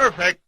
Perfect.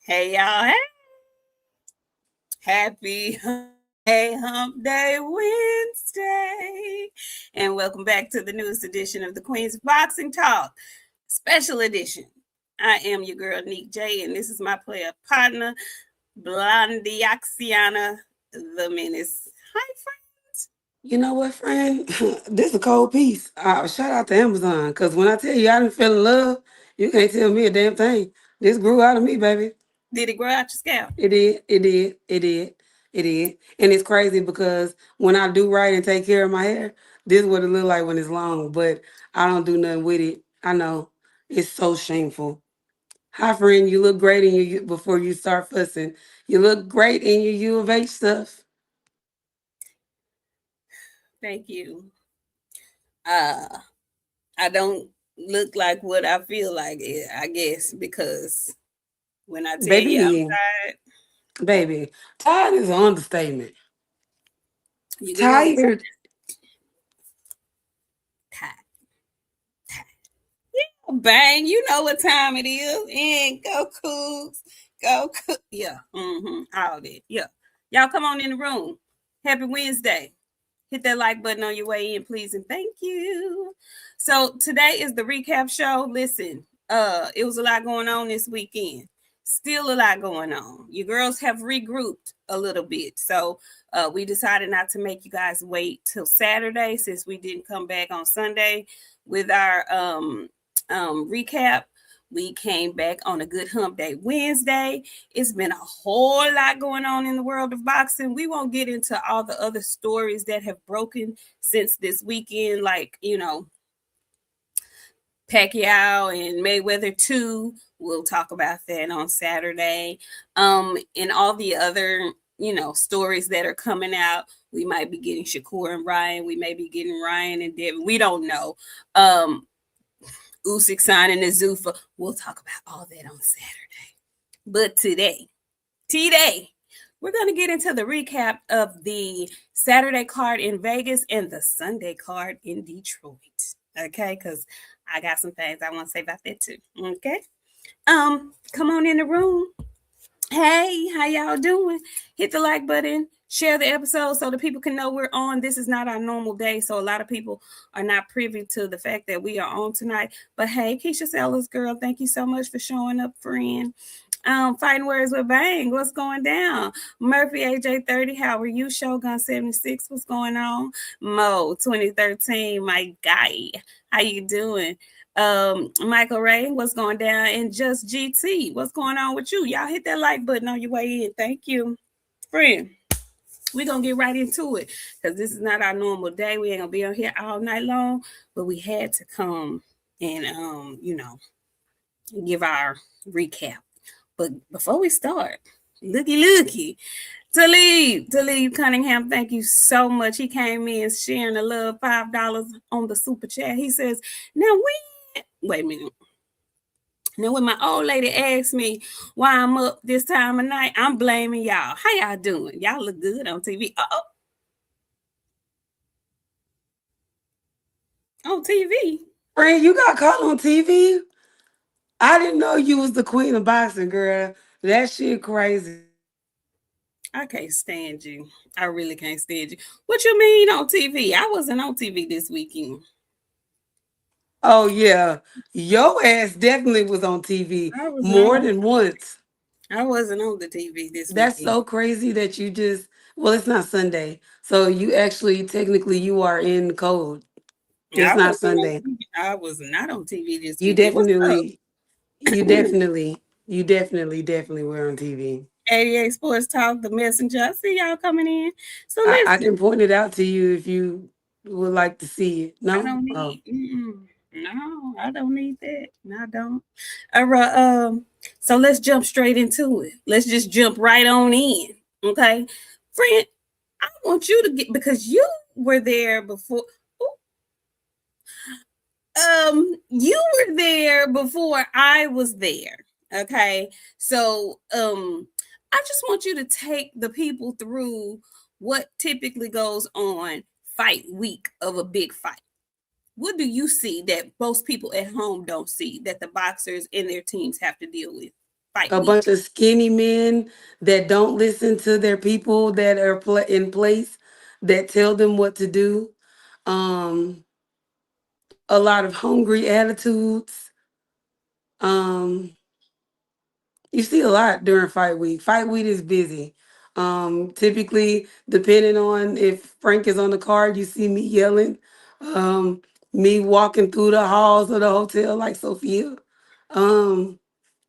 Hey, y'all. Hey. Happy Hump Day Wednesday. And welcome back to the newest edition of the Queen's Boxing Talk, special edition. I am your girl, Nik-J, and this is my player partner, Boxiana, the Menace. Hi, friends. You know what, friend? This is a cold piece. Shout out to Amazon, because when I tell you I didn't fell in love, you can't tell me a damn thing. This grew out of me, baby. Did it grow out your scalp? It did. And it's crazy because when I do right and take care of my hair, this is what it look like when it's long, but I don't do nothing with it. I know. It's so shameful. Hi, friend. You look great in your before you start fussing. You look great in your U of H stuff. Thank you. I don't look like what I feel like, I guess, because when I tell you I'm tired. Baby, tired is an understatement. Tired. Yeah, bang, you know what time it is. And go Cougs. Go Cougs. Yeah. All that. Yeah. Y'all come on in the room. Happy Wednesday. Hit that like button on your way in, please, and thank you. So today is the recap show. Listen, it was a lot going on this weekend. Still a lot going on. You girls have regrouped a little bit. So we decided not to make you guys wait till Saturday since we didn't come back on Sunday with our recap. We came back on a good hump day Wednesday. It's been a whole lot going on in the world of boxing. We won't get into all the other stories that have broken since this weekend, like, you know, Pacquiao and Mayweather 2. We'll talk about that on Saturday. And all the other, you know, stories that are coming out. We might be getting Shakur and Ryan. We may be getting Ryan and Devin. We don't know. Usyk signing the Zuffa. We'll talk about all that on Saturday. But today, we're going to get into the recap of the Saturday card in Vegas and the Sunday card in Detroit. Okay, because I got some things I want to say about that too. Okay. Come on in the room. Hey, how y'all doing? Hit the like button, share the episode so the people can know we're on. This is not our normal day, so a lot of people are not privy to the fact that we are on tonight. But hey, Keisha Sellers, girl, thank you so much for showing up, friend. Fighting Words with Bang, what's going down? Murphy AJ30, how are you? Shogun 76, what's going on? Mo 2013, my guy, how you doing? Michael Ray, what's going down? And Just GT, what's going on with you? Y'all hit that like button on your way in. Thank you, friend. We're gonna get right into it because this is not our normal day. We ain't gonna be on here all night long, but we had to come and you know, give our recap. But before we start, looky. Talib Cunningham, thank you so much. He came in sharing the love, $5 on the super chat. He says, now wait a minute. Now, when my old lady asks me why I'm up this time of night, I'm blaming y'all. How y'all doing? Y'all look good on TV. On TV? Friend, you got caught on TV? I didn't know you was the queen of boxing, girl. That shit crazy. I can't stand you. I really can't stand you. What you mean on TV? I wasn't on TV this weekend. Oh yeah. Your ass definitely was on TV I was more not. than once. I wasn't on the TV this That's weekend. so crazy that you just well, it's not Sunday. So you actually technically you are in code. It's I not wasn't on Sunday. TV. I was not on TV this You weekend. What's up? definitely you definitely definitely were on TV. 88 Sports Talk, the messenger. I see y'all coming in. So I listen, can point it out to you if you would like to see it. I No? don't Oh. need. No, I don't need that. No, I don't. All right. So let's jump straight into it. Let's just jump right on in. Okay, friend. I want you to get because you were there before. You were there before I was there. Okay. So I just want you to take the people through what typically goes on fight week of a big fight. What do you see that most people at home don't see that the boxers and their teams have to deal with fight A week? bunch of skinny men that don't listen to their people that are in place that tell them what to do. Um, a lot of hungry attitudes. Um, you see a lot during fight week. Fight week is busy. Typically, depending on if Frank is on the card, you see me yelling, me walking through the halls of the hotel like Sophia. Um,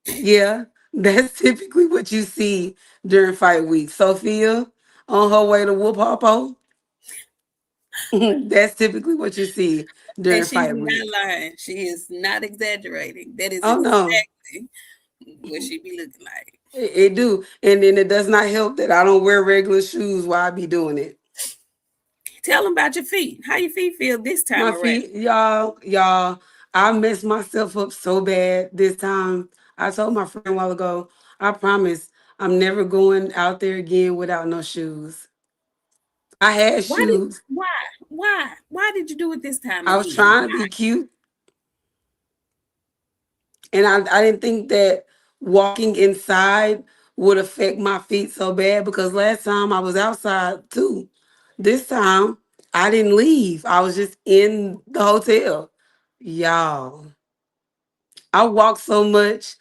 Yeah, that's typically what you see during fight week. Sophia on her way to whoop her po. That's typically what you see And during she's fight week. not lying. She is not exaggerating. That is Oh no, exactly what she be looking like. it do. And then it does not help that I don't wear regular shoes while I be doing it. Tell them about your feet. How your feet feel this time My around? feet, y'all, I messed myself up so bad this time. I told my friend a while ago, I promise I'm never going out there again without no shoes. I had Why did shoes. why did you do it this time I was again? trying to be cute. And I didn't think that walking inside would affect my feet so bad because last time I was outside too. This time I didn't leave. I was just in the hotel. Y'all, I walked so much,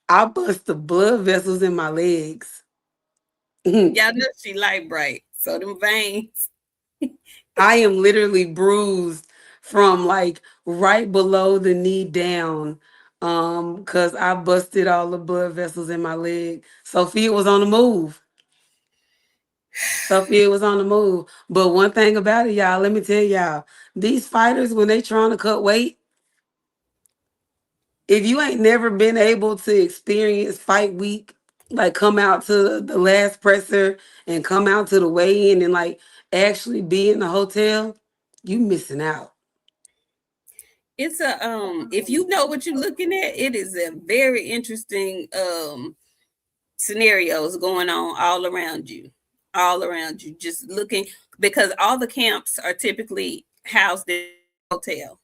I bust the blood vessels in my legs. Y'all know she light bright, so them veins. I am literally bruised from like right below the knee down. Cause I busted all the blood vessels in my leg. Sophia was on the move. Sophia was on the move. But one thing about it, y'all, let me tell y'all, these fighters, when they trying to cut weight, if you ain't never been able to experience fight week, like come out to the last presser and come out to the weigh-in and like actually be in the hotel, you missing out. It's a if you know what you're looking at, it is a very interesting scenarios going on all around you. All around you. Just looking because all the camps are typically housed in a hotel.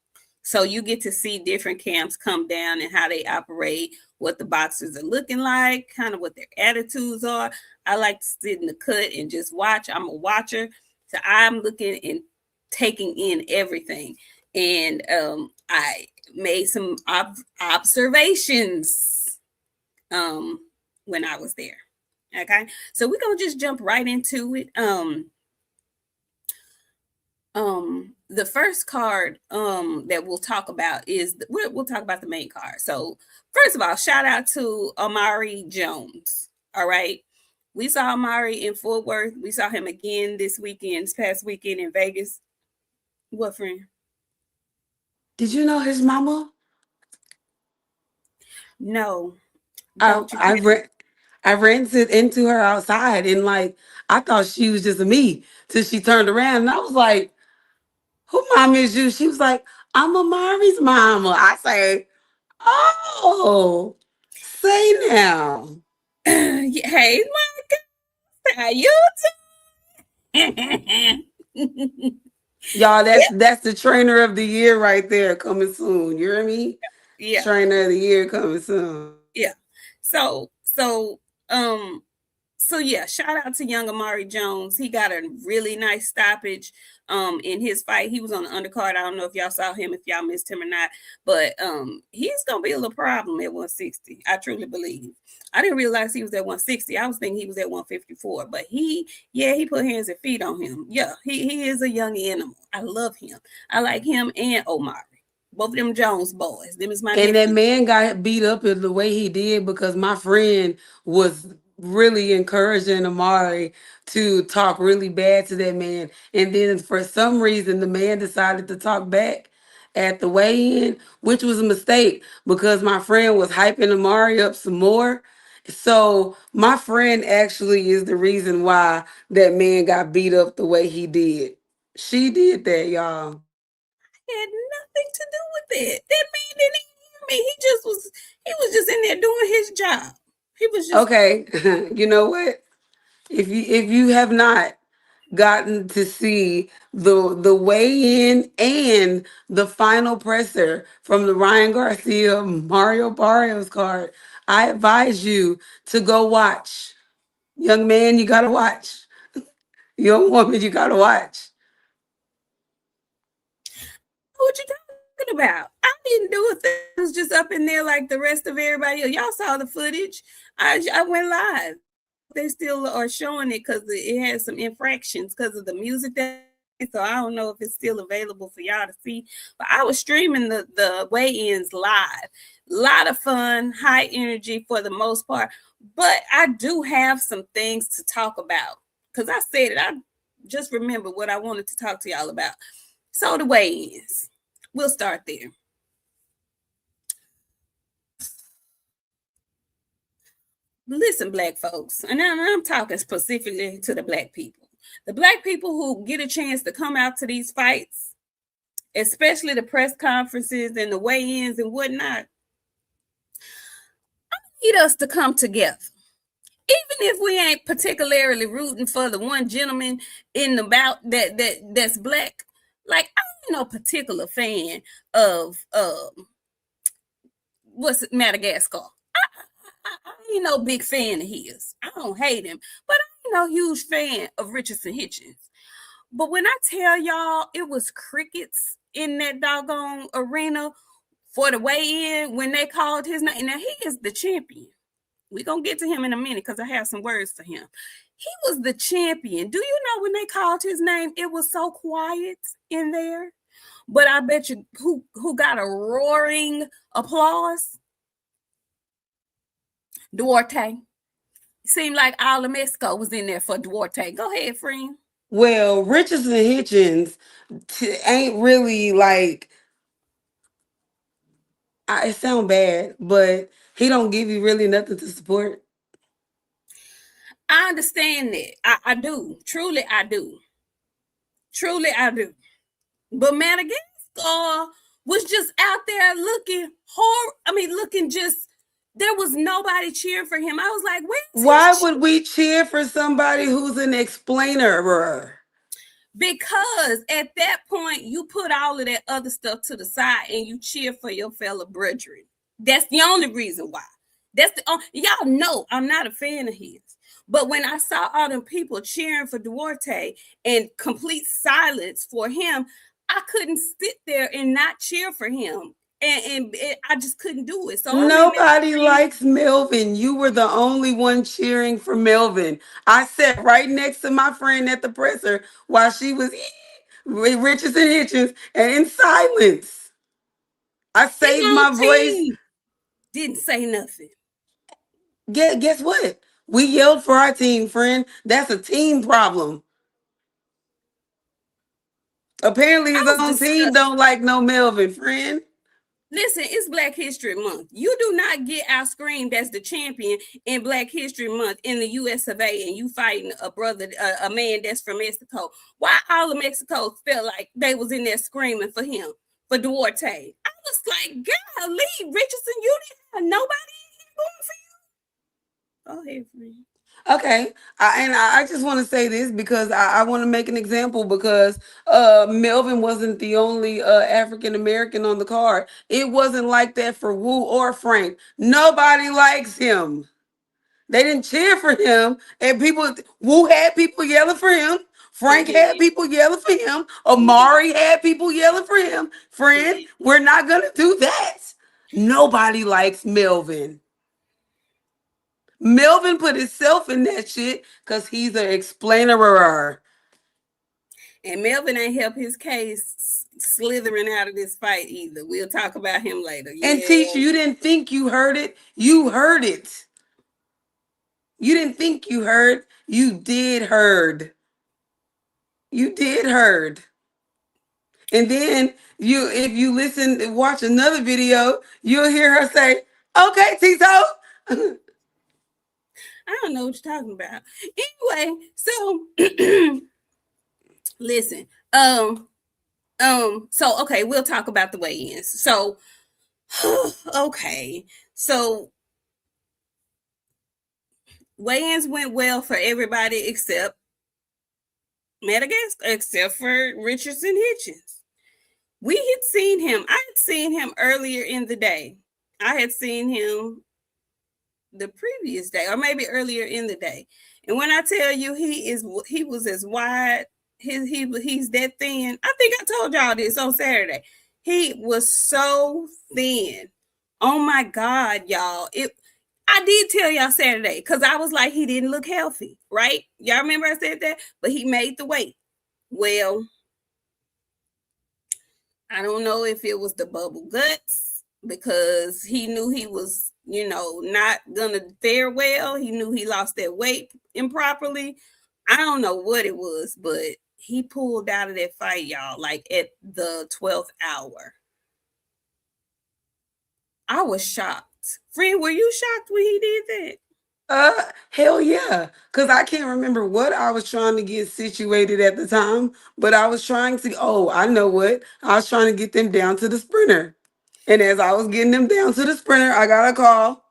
So you get to see different camps come down and how they operate, what the boxers are looking like, kind of what their attitudes are. I like to sit in the cut and just watch. I'm a watcher. So I'm looking and taking in everything. And I made some observations um, when I was there. Okay, so we're gonna just jump right into it. The first card that we'll talk about is we'll talk about the main card. So first of all, shout out to Amari Jones. All right, we saw Amari in Fort Worth. We saw him again this past weekend in Vegas. What friend? Did you know his mama? No, I don't you I tell me. ran I ran into her outside and like I thought she was just a me till she turned around and I was like, "Who mom is you?" She was like, "I'm Amari's mama." I say, "Oh, say now, Hey, how you doing? y'all." That's the trainer of the year right there coming soon. You hear me? Yeah. Trainer of the year coming soon. Yeah. So so um so yeah, shout out to young Amari Jones. He got a really nice stoppage in his fight. He was on the undercard. I don't know if y'all saw him, if y'all missed him or not, but he's gonna be a little problem at 160. I truly believe. I didn't realize he was at 160. I was thinking he was at 154, but he put hands and feet on him. Yeah, he is a young animal. I love him. I like him and Omari. Both of them Jones boys. Them is my And that nephew. man got beat up in the way he did because my friend was really encouraging Amari to talk really bad to that man. And then for some reason, the man decided to talk back at the weigh-in, which was a mistake because my friend was hyping Amari up some more. So my friend actually is the reason why that man got beat up the way he did. She did that, y'all. Had nothing to do with it. That man didn't hear me. He was just in there doing his job. He was just Okay, you know what? If you have not gotten to see the weigh in and the final presser from the Ryan Garcia Mario Barrios card, I advise you to go watch. Young man, you gotta watch. Young woman, you gotta watch. what you talking about? I didn't do a thing. I was just up in there like the rest of everybody else. Y'all saw the footage. I went live. I don't know if they still are showing it because it has some infractions because of the music that. So I don't know if it's still available for y'all to see. But I was streaming the weigh-ins live. A lot of fun, high energy for the most part. But I do have some things to talk about because I said it. I just remember what I wanted to talk to y'all about. So the weigh-ins. We'll start there. Listen, black folks, and I'm talking specifically to the black people. The black people who get a chance to come out to these fights, especially the press conferences and the weigh-ins and whatnot, need us to come together. Even if we ain't particularly rooting for the one gentleman in the bout that's black, like I ain't no particular fan of what's it, Madagascar. I ain't no big fan of his. I don't hate him, but I ain't no huge fan of Richardson Hitchens. But when I tell y'all it was crickets in that doggone arena for the weigh-in when they called his name. Now he is the champion. We're gonna get to him in a minute because I have some words for him. He was the champion. Do you know when they called his name, it was so quiet in there? But I bet you who got a roaring applause? Duarte. Seemed like all of Mexico was in there for Duarte. Go ahead, friend. Well, Richardson Hitchens ain't really like it sound bad, but he don't give you really nothing to support. I understand that. I do. Truly, I do. Truly, I do. But Madagascar was just out there looking looking just. There was nobody cheering for him. I was like, where's Why his would we cheer for somebody who's an explainer? because at that point you put all of that other stuff to the side and you cheer for your fellow brethren. That's the only reason why. That's the y'all know I'm not a fan of his. But when I saw all them people cheering for Duarte and complete silence for him, I couldn't sit there and not cheer for him. And I just couldn't do it. So I'm in that Nobody screen. likes Melvin. You were the only one cheering for Melvin. I sat right next to my friend at the presser while she was with Richardson Hitchens and in silence. I His saved own my voice. team didn't say nothing. Guess what? We yelled for our team, friend. That's a team problem. Apparently, I his was own team disgusted. don't like no Melvin, friend. Listen, it's Black History Month. You do not get out screamed as the champion in Black History Month in the US of A, and you fighting a brother, a man that's from Mexico. Why all of Mexico felt like they was in there screaming for him, for Duarte? I was like, golly, Richardson, you didn't have nobody in here going for you. Go ahead, friend. Okay, I just want to say this because I want to make an example because Melvin wasn't the only African American on the card. It wasn't like that for Wu or Frank. Nobody likes him. They didn't cheer for him, and people Wu had people yelling for him. He Frank had did. people yelling for him. He did. Amari had people yelling for him. He Friend, did. we're not gonna do that. Nobody likes Melvin. Melvin put himself in that shit because he's an explainerer. And Melvin ain't help his case slithering out of this fight either. We'll talk about him later. And Yeah. teacher, you didn't think you heard it. You heard it. You didn't think you heard. You did heard. You did heard. And then you, if you listen, watch another video, you'll hear her say, "Okay, Tito." I don't know what you're talking about. Anyway, so listen. So okay, we'll talk about the weigh-ins. So okay. So weigh-ins went well for everybody except Madagascar, except for Richardson Hitchens. We had seen him. I had seen him earlier in the day. I had seen him the previous day, or maybe earlier in the day. And when I tell you he was as wide, he's that thin. I think I told y'all this on Saturday. He was so thin. Oh my God, y'all. I did tell y'all Saturday because I was like, he didn't look healthy, right? Y'all remember I said that? But he made the weight. Well, I don't know if it was the bubble guts because he knew he was, not gonna fare well. He knew he lost that weight improperly. I don't know what it was, but he pulled out of that fight, y'all, like at the 12th hour. I was shocked. Friend, were you shocked when he did that? Hell yeah. Cause I can't remember what I was trying to get situated at the time, but I was trying to, oh, I know what. I was trying to get them down to the sprinter. And as I was getting them down to the sprinter, I got a call.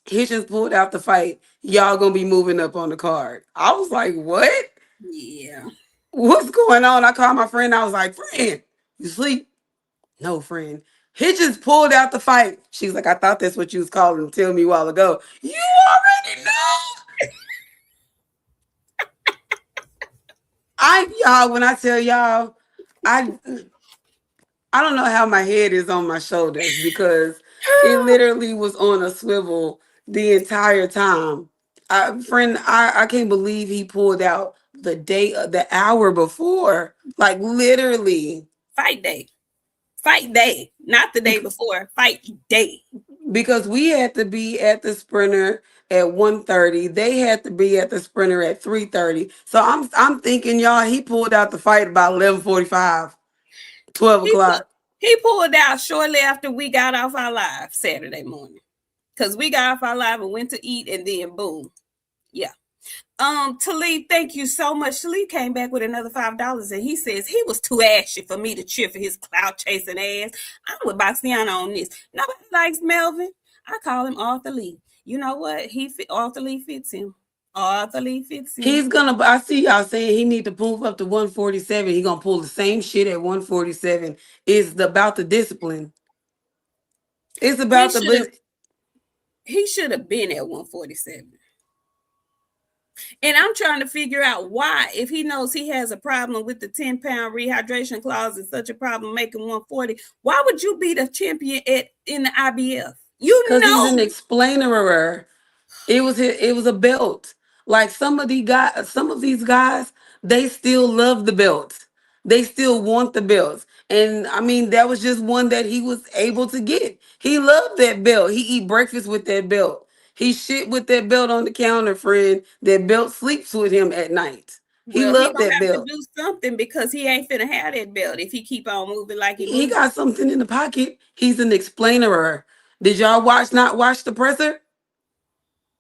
Hitchens pulled out the fight. Y'all gonna be moving up on the card. I was like, what? Yeah. What's going on? I called my friend. I was like, friend, you sleep? No, friend. Hitchens pulled out the fight. She's like, I thought that's what you was calling to tell me a while ago. You already know. Y'all, when I tell y'all, I I don't know how my head is on my shoulders because it literally was on a swivel the entire time. I can't believe he pulled out the hour before. Like literally. Fight day. Fight day. Not the day before. Fight day. Because we had to be at the sprinter at 1:30. They had to be at the sprinter at 3:30. So I'm thinking, y'all, he pulled out the fight about 11:45, 12 He put o'clock. he pulled out shortly after we got off our live Saturday morning. Cause we got off our live and went to eat and then boom. Yeah. Talib, thank you so much. Talib came back with another $5 and he says he was too ashy for me to cheer for his clout chasing ass. I'm with Boxiana on this. Nobody likes Melvin. I call him Arthur Lee. You know what? Arthur Lee fits him. Arthur Lee fits him. I see y'all saying he need to move up to 147. He gonna pull the same shit at 147. It's about the discipline. It's He about the should have he should have been at 147. And I'm trying to figure out why, if he knows he has a problem with the 10-pound rehydration clause and such a problem making 140, why would you be the champion in the IBF? You because he's an know. explainerer. It was a belt. Like some of these guys, they still love the belts. They still want the belts. And I mean, that was just one that he was able to get. He loved that belt. He eat breakfast with that belt. He shit with that belt on the counter, friend. That belt sleeps with him at night. He Well, he loved gonna that have to belt. do something because he ain't finna have that belt if he keep on moving like he He moving. got something in the pocket. He's an explainerer. Did y'all not watch the presser?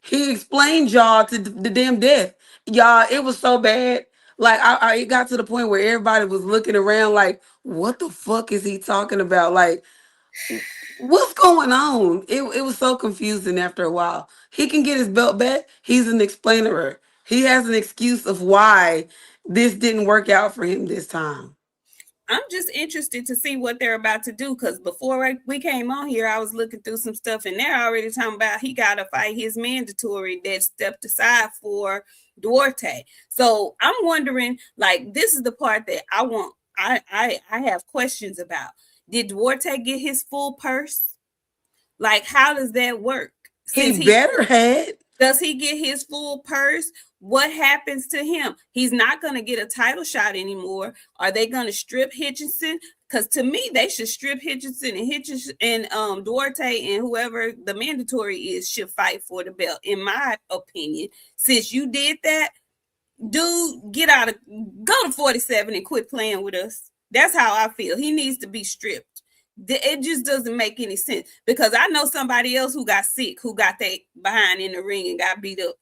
He explained y'all to the damn death. Y'all, it was so bad. Like it got to the point where everybody was looking around like, what the fuck is he talking about? Like, What's going on? It was so confusing after a while. He can get his belt back. He's an explainer. He has an excuse of why this didn't work out for him this time. I'm just interested to see what they're about to do because before we came on here, I was looking through some stuff and they're already talking about he got to fight his mandatory that stepped aside for Duarte. So I'm wondering, like, this is the part that I want. I have questions about. Did Duarte get his full purse? Like, how does that work? He Since he better had. does he get his full purse? What happens to him? He's not going to get a title shot anymore. Are they going to strip Hitchison? Because to me, they should strip Hitchison and Duarte and whoever the mandatory is should fight for the belt. In my opinion, since you did that, dude, get out of go to 47 and quit playing with us. That's how I feel. He needs to be stripped. It just doesn't make any sense because I know somebody else who got sick, who got that behind in the ring and got beat up.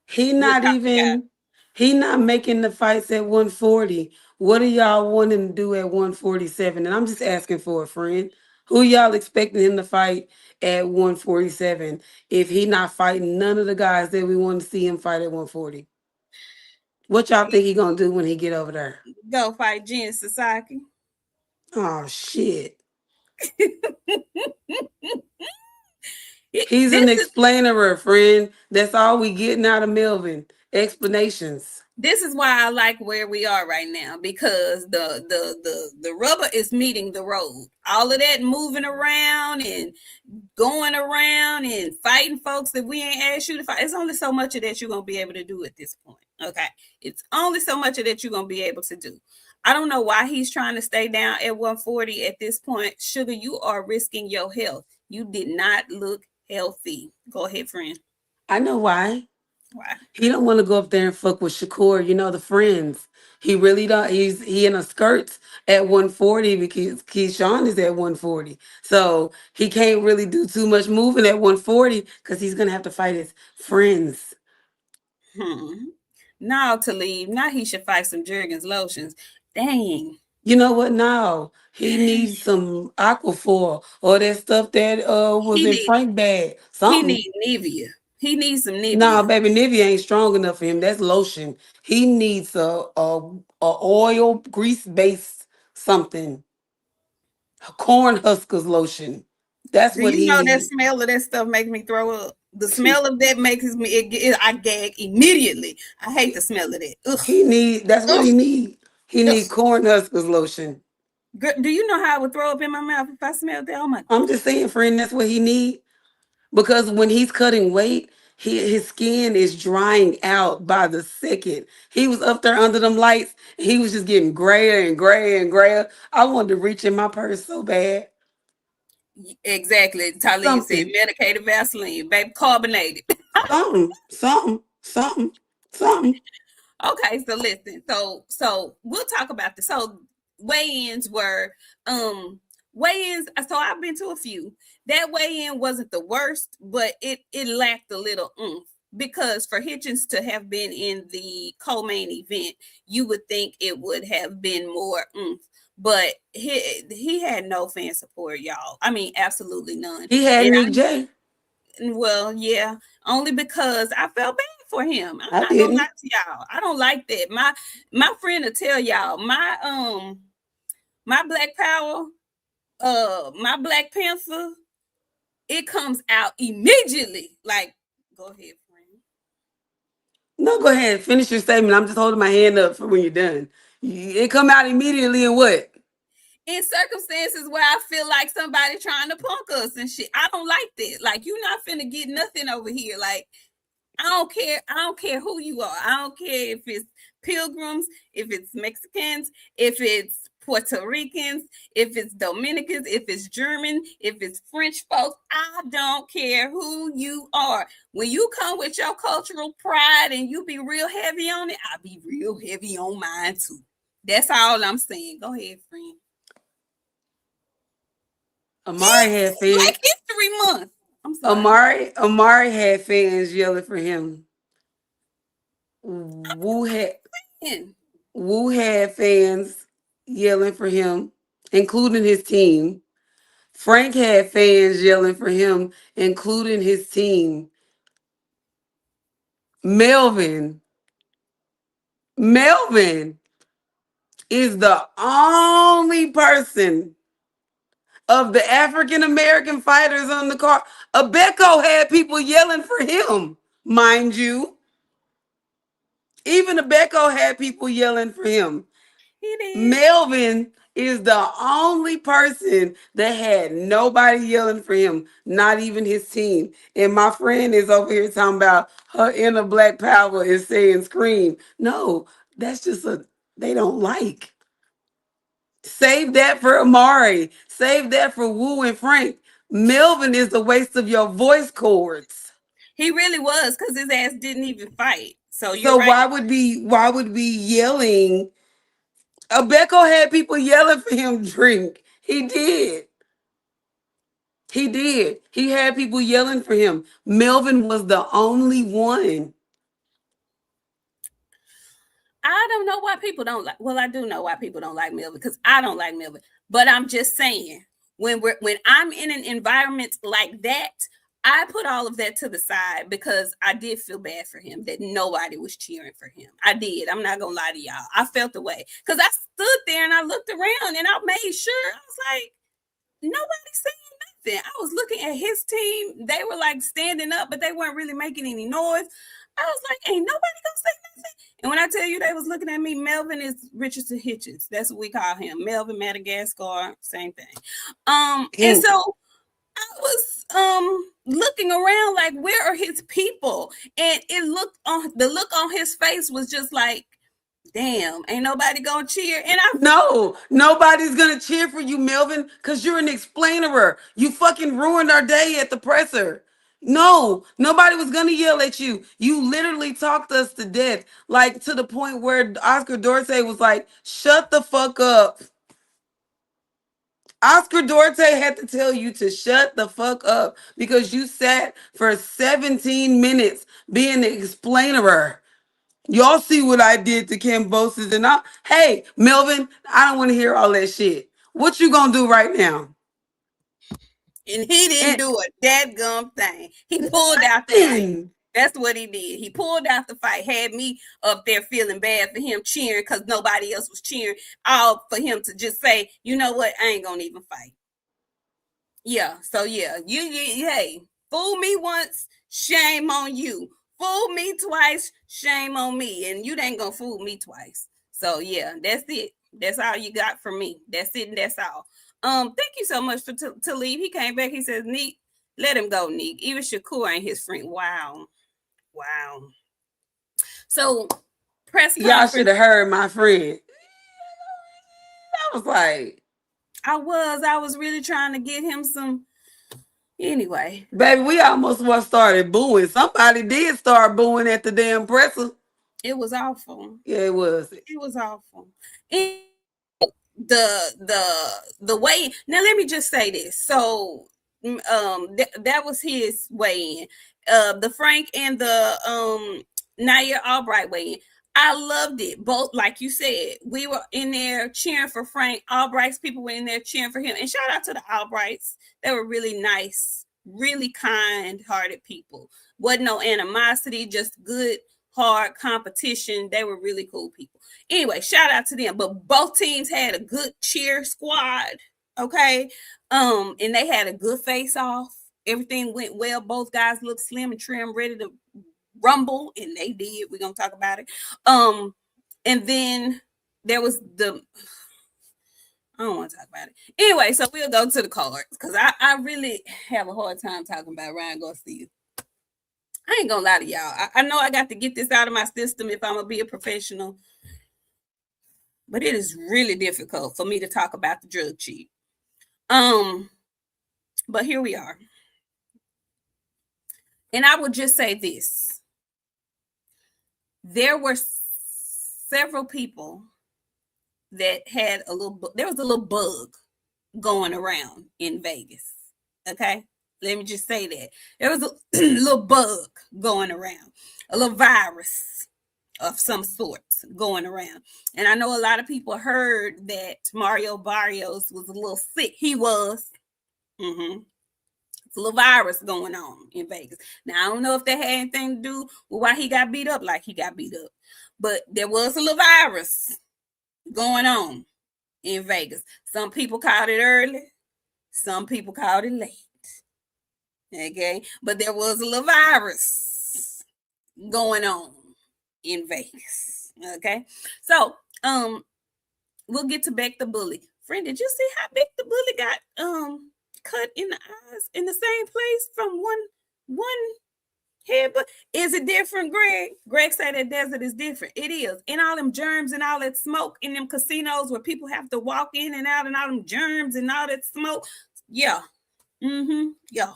He We'll not talk about even he not making the fights at 140. What do y'all want him to do at 147? And I'm just asking for a friend. Who y'all expecting him to fight at 147 if he not fighting none of the guys that we want to see him fight at 140? What y'all think he gonna do when he get over there? go fight Jen Sasaki. Oh shit. He's an This is explainer, friend. That's all we getting out of Melvin. Explanations. this is why I like where we are right now because the rubber is meeting the road. All of that moving around and going around and fighting folks that we ain't asked you to fight. It's only so much of that you're gonna be able to do at this point. Okay. It's only so much of that you're gonna be able to do. I don't know why he's trying to stay down at 140 at this point. Sugar, you are risking your health. You did not look healthy. Go ahead, friend. I know why. Why? He don't want to go up there and fuck with Shakur, the friends. He really don't. He in a skirts at 140 because Keyshawn is at 140. So he can't really do too much moving at 140 because he's gonna have to fight his friends. Hmm. Now to leave. Now he should fight some Jergens lotions. Dang. You know what? Now he needs some Aquaphor or that stuff that was He in need Frank bag. he Something. need Nivea. He needs some Nah, Nivea. baby, Nivea ain't strong enough for him. That's lotion. He needs a oil grease based something. A corn huskers lotion. That's Do what you he know that needs. smell of that stuff makes me throw up? The smell of that makes me I gag immediately. I hate the smell of that. Ugh. He need. That's what Ugh. he need. He Ugh. need corn huskers lotion. Do you know how I would throw up in my mouth if I smelled that? Oh my I'm just saying, friend. That's what he need because when he's cutting weight, his skin is drying out by the second. He was up there under them lights. And he was just getting grayer and grayer and grayer. I wanted to reach in my purse so bad. exactly. Talia said Something. medicated Vaseline, baby carbonated. Something, something, something, something. Okay, so listen. So we'll talk about this. So weigh-ins were weigh-ins. So I've been to a few. That weigh-in wasn't the worst, but it lacked a little oomph. Because for Hitchens to have been in the co-main event, you would think it would have been more oomph. But he had no fan support, y'all. I mean, absolutely none. He had And Nick J. well, yeah, only because I felt bad for him. I'm I not gonna lie didn't. to y'all. I don't like that. My friend will tell y'all my Black Power, my Black Panther, it comes out immediately. Like, go ahead, friend. No, go ahead. Finish your statement. I'm just holding my hand up for when you're done. It come out immediately and what? In circumstances where I feel like somebody trying to punk us and shit, I don't like that. Like, you're not finna get nothing over here. Like, I don't care. I don't care who you are. I don't care if it's pilgrims, if it's Mexicans, if it's Puerto Ricans, if it's Dominicans, if it's German, if it's French folks. I don't care who you are. When you come with your cultural pride and you be real heavy on it, I'll be real heavy on mine too. That's all I'm saying. Go ahead, friend. Amari It's had fans. Black History Month. I'm sorry. Amari had fans yelling for him. Wu had And Wu had fans yelling for him, including his team. Frank had fans yelling for him, including his team. Melvin. Melvin is the only person of the African American fighters on the card. Abeko had people yelling for him, mind you. Even Abeko had people yelling for him. He did. Melvin is the only person that had nobody yelling for him, not even his team. And my friend is over here talking about her inner black power is saying scream. No, that's just they don't like. Save that for Amari. Save that for Wu and Frank. Melvin is a waste of your voice cords. He really was, because his ass didn't even fight. So you're So right. why would be yelling? Abeko had people yelling for him drink. He did. He did. He had people yelling for him. Melvin was the only one. I don't know why people don't like. Well, I do know why people don't like Melvin, because I don't like Melvin. But I'm just saying, when I'm in an environment like that, I put all of that to the side because I did feel bad for him that nobody was cheering for him. I did. I'm not gonna lie to y'all. I felt the way because I stood there and I looked around and I made sure I was like, nobody's saying nothing. I was looking at his team. They were like standing up, but they weren't really making any noise. I was like, ain't nobody gonna say nothing. And when I tell you they was looking at me, Melvin is Richardson Hitchens. That's what we call him. Melvin Madagascar, same thing. And so I was looking around like, where are his people? And the look on his face was just like, damn, ain't nobody gonna cheer. And No, nobody's gonna cheer for you, Melvin, because you're an explainerer. You fucking ruined our day at the presser. No, nobody was gonna yell at you. You literally talked us to death, like to the point where Oscar Dorsey was like, "Shut the fuck up." Oscar Dorsey had to tell you to shut the fuck up because you sat for 17 minutes being the explainerer. Y'all see what I did to Cambosis and I. Hey, Melvin, I don't want to hear all that shit. What you gonna do right now? he didn't And do a dadgum thing. He pulled out the fight. nothing. That's what he did. He pulled out the fight, had me up there feeling bad for him, cheering because nobody else was cheering, all for him to just say, you know what, I ain't gonna even fight. Yeah, so yeah, hey, fool me once, shame on you. Fool me twice, shame on me. And you ain't gonna fool me twice. So yeah, that's it. That's all you got from me. That's it, and that's all. Thank you so much for to leave. He came back. He says, Nik, let him go, Nik. Even Shakur ain't his friend. Wow. Wow. So press Y'all should conference. have heard my friend. I was like, I was really trying to get him some. Anyway, baby, we almost was started booing. Somebody did start booing at the damn presser. it was awful. Yeah, it was. It was awful. And the way, now let me just say this. So that was his weigh in. The Frank and the Nair Albright weigh in. I loved it. Both, like you said, we were in there cheering for Frank. Albright's people were in there cheering for him. And shout out to the Albrights. They were really nice, really kind-hearted people. Wasn't no animosity, just good, hard competition. They were really cool people. Anyway, shout out to them. But both teams had a good cheer squad. Okay. And they had a good face off. Everything went well. Both guys looked slim and trim, ready to rumble, and they did. We're gonna talk about it. And then there was I don't want to talk about it. Anyway, so we'll go to the cards because I really have a hard time talking about Ryan Garcia. I ain't gonna lie to y'all. I know I got to get this out of my system if I'm gonna be a professional, but it is really difficult for me to talk about the drug cheat. But here we are. And I will just say this. There were several people that had there was a little bug going around in Vegas. Okay? Let me just say that. There was a little bug going around, a little virus of some sort going around. And I know a lot of people heard that Mario Barios was a little sick. He was. Mm-hmm. It's a little virus going on in Vegas. Now I don't know if that had anything to do with why he got beat up like he got beat up, but there was a little virus going on in Vegas. Some people called it early, some people called it late. Okay, but there was a little virus going on in Vegas. Okay, so we'll get to Beck the Bully. Friend, did you see how Beck the Bully got cut in the eyes in the same place from one head? But is it different, Greg? Greg said that desert is different. It is. In all them germs and all that smoke in them casinos where people have to walk in and out and all them germs and all that smoke. Yeah. Mm-hmm. Yeah.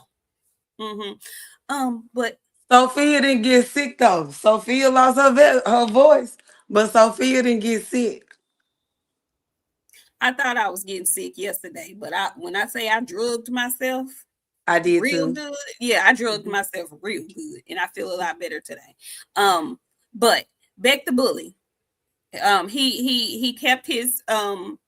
Mm-hmm. But Sophia didn't get sick though. Sophia lost her voice, but Sophia didn't get sick. I thought I was getting sick yesterday, but when I say I drugged myself I did real too. good, yeah, I drugged myself real good, and I feel a lot better today. But Beck the Bully, he kept his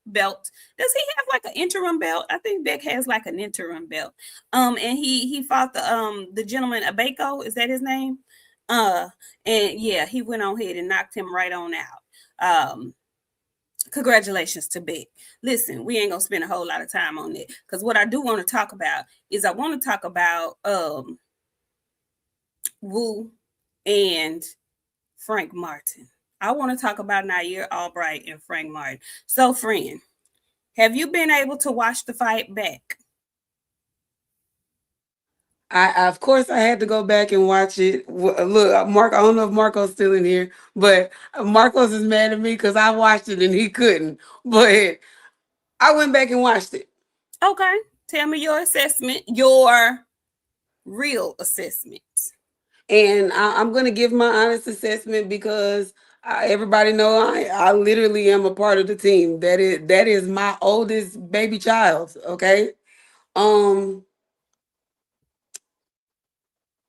belt. Does he have like an interim belt? I think Beck has like an interim belt. And he fought the gentleman Abeko, is that his name? And yeah, he went on ahead and knocked him right on out. Congratulations to Beck. Listen, we ain't gonna spend a whole lot of time on it because what I do want to talk about is I want to talk about Wu and Frank Martin. I want to talk about Nair Albright and Frank Martin. So, friend, have you been able to watch the fight back? Of course I had to go back and watch it. Look, Mark, I don't know if Marco's still in here, but Marcos is mad at me because I watched it and he couldn't. But I went back and watched it. Okay, tell me your assessment, your real assessment. And I'm going to give my honest assessment because everybody know I literally am a part of the team. That is my oldest baby child. Okay. Um,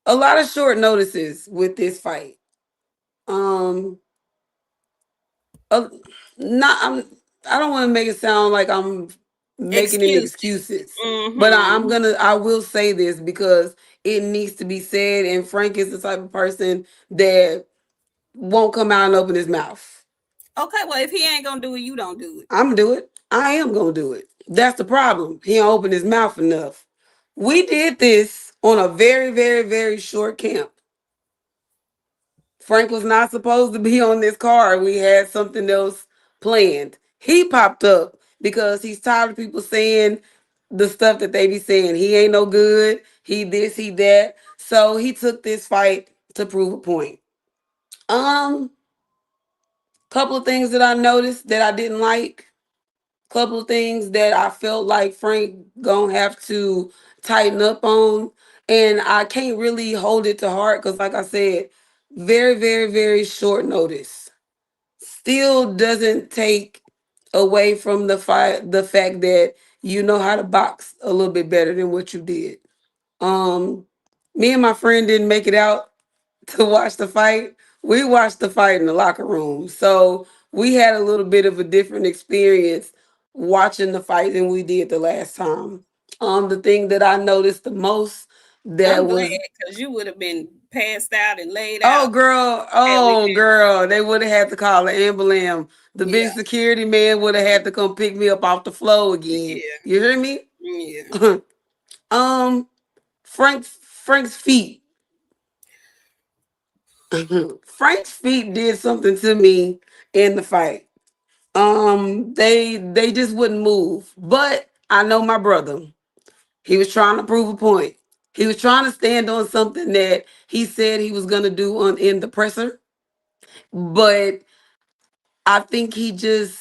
a lot of short notices with this fight. Um, uh, not I'm. I don't want to make it sound like I'm making any Excuses. excuses, but I'm Mm-hmm. gonna. I will say this because it needs to be said. And Frank is the type of person that won't come out and open his mouth. Okay, well, if he ain't gonna do it, you don't do it. I'm gonna do it. I am gonna do it. That's the problem. He don't open his mouth enough. We did this on a very, very, very short camp. Frank was not supposed to be on this card. We had something else planned. He popped up because he's tired of people saying the stuff that they be saying. He ain't no good. He this, he that. So he took this fight to prove a point. Um, couple of things that I noticed that I didn't like. Couple of things that I felt like Frank gonna have to tighten up on. And I can't really hold it to heart because, like I said, very, very, very short notice. Still doesn't take away from the fact that you know how to box a little bit better than what you did. Um, Me and my friend didn't make it out to watch the fight. We watched the fight in the locker room. So we had a little bit of a different experience watching the fight than we did the last time. The thing that I noticed the most that I'm glad was because you would have been passed out and laid oh out girl, had we oh been. girl, they would have had to call an ambulance. The Yeah, big security man would have had to come pick me up off the floor again. yeah, You hear me? yeah. um Frank's feet. Frank's feet did something to me in the fight. They just wouldn't move. But I know my brother. He was trying to prove a point. He was trying to stand on something that he said he was gonna do on in the presser. But I think he just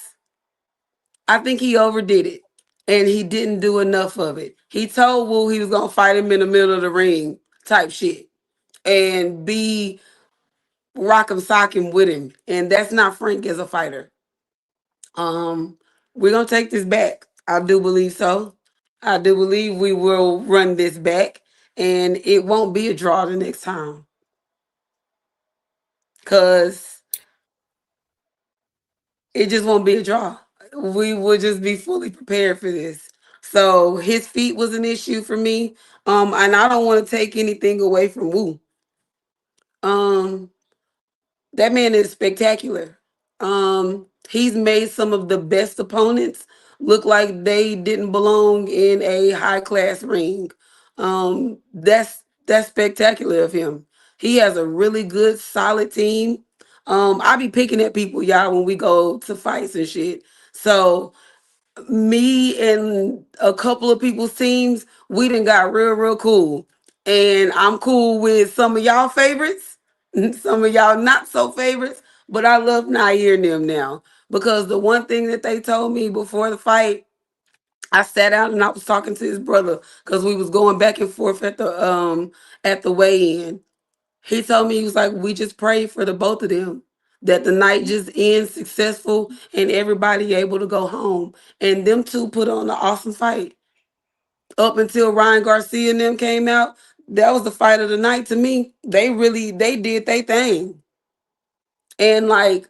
I think he overdid it. And he didn't do enough of it. He told Wu he was gonna fight him in the middle of the ring type shit. And be rock him sock him with him. And that's not Frank as a fighter. Um, we're gonna take this back. I do believe so. I do believe we will run this back, and it won't be a draw the next time. Cause it just won't be a draw. We will just be fully prepared for this. So his feet was an issue for me. And I don't want to take anything away from Wu. Um, that man is spectacular. He's made some of the best opponents look like they didn't belong in a high class ring. That's spectacular of him. He has a really good, solid team. I be picking at people, y'all, when we go to fights and shit. So me and a couple of people's teams, we done got real cool. And I'm cool with some of y'all favorites, some of y'all not so favorites, but I love Nair and them now. Because the one thing that they told me before the fight, I sat out and I was talking to his brother because we was going back and forth at the weigh-in. He told me, he was like, we just pray for the both of them that the night just ends successful and everybody able to go home. And them two put on an awesome fight. Up until Ryan Garcia and them came out, that was the fight of the night to me. They did their thing. And like,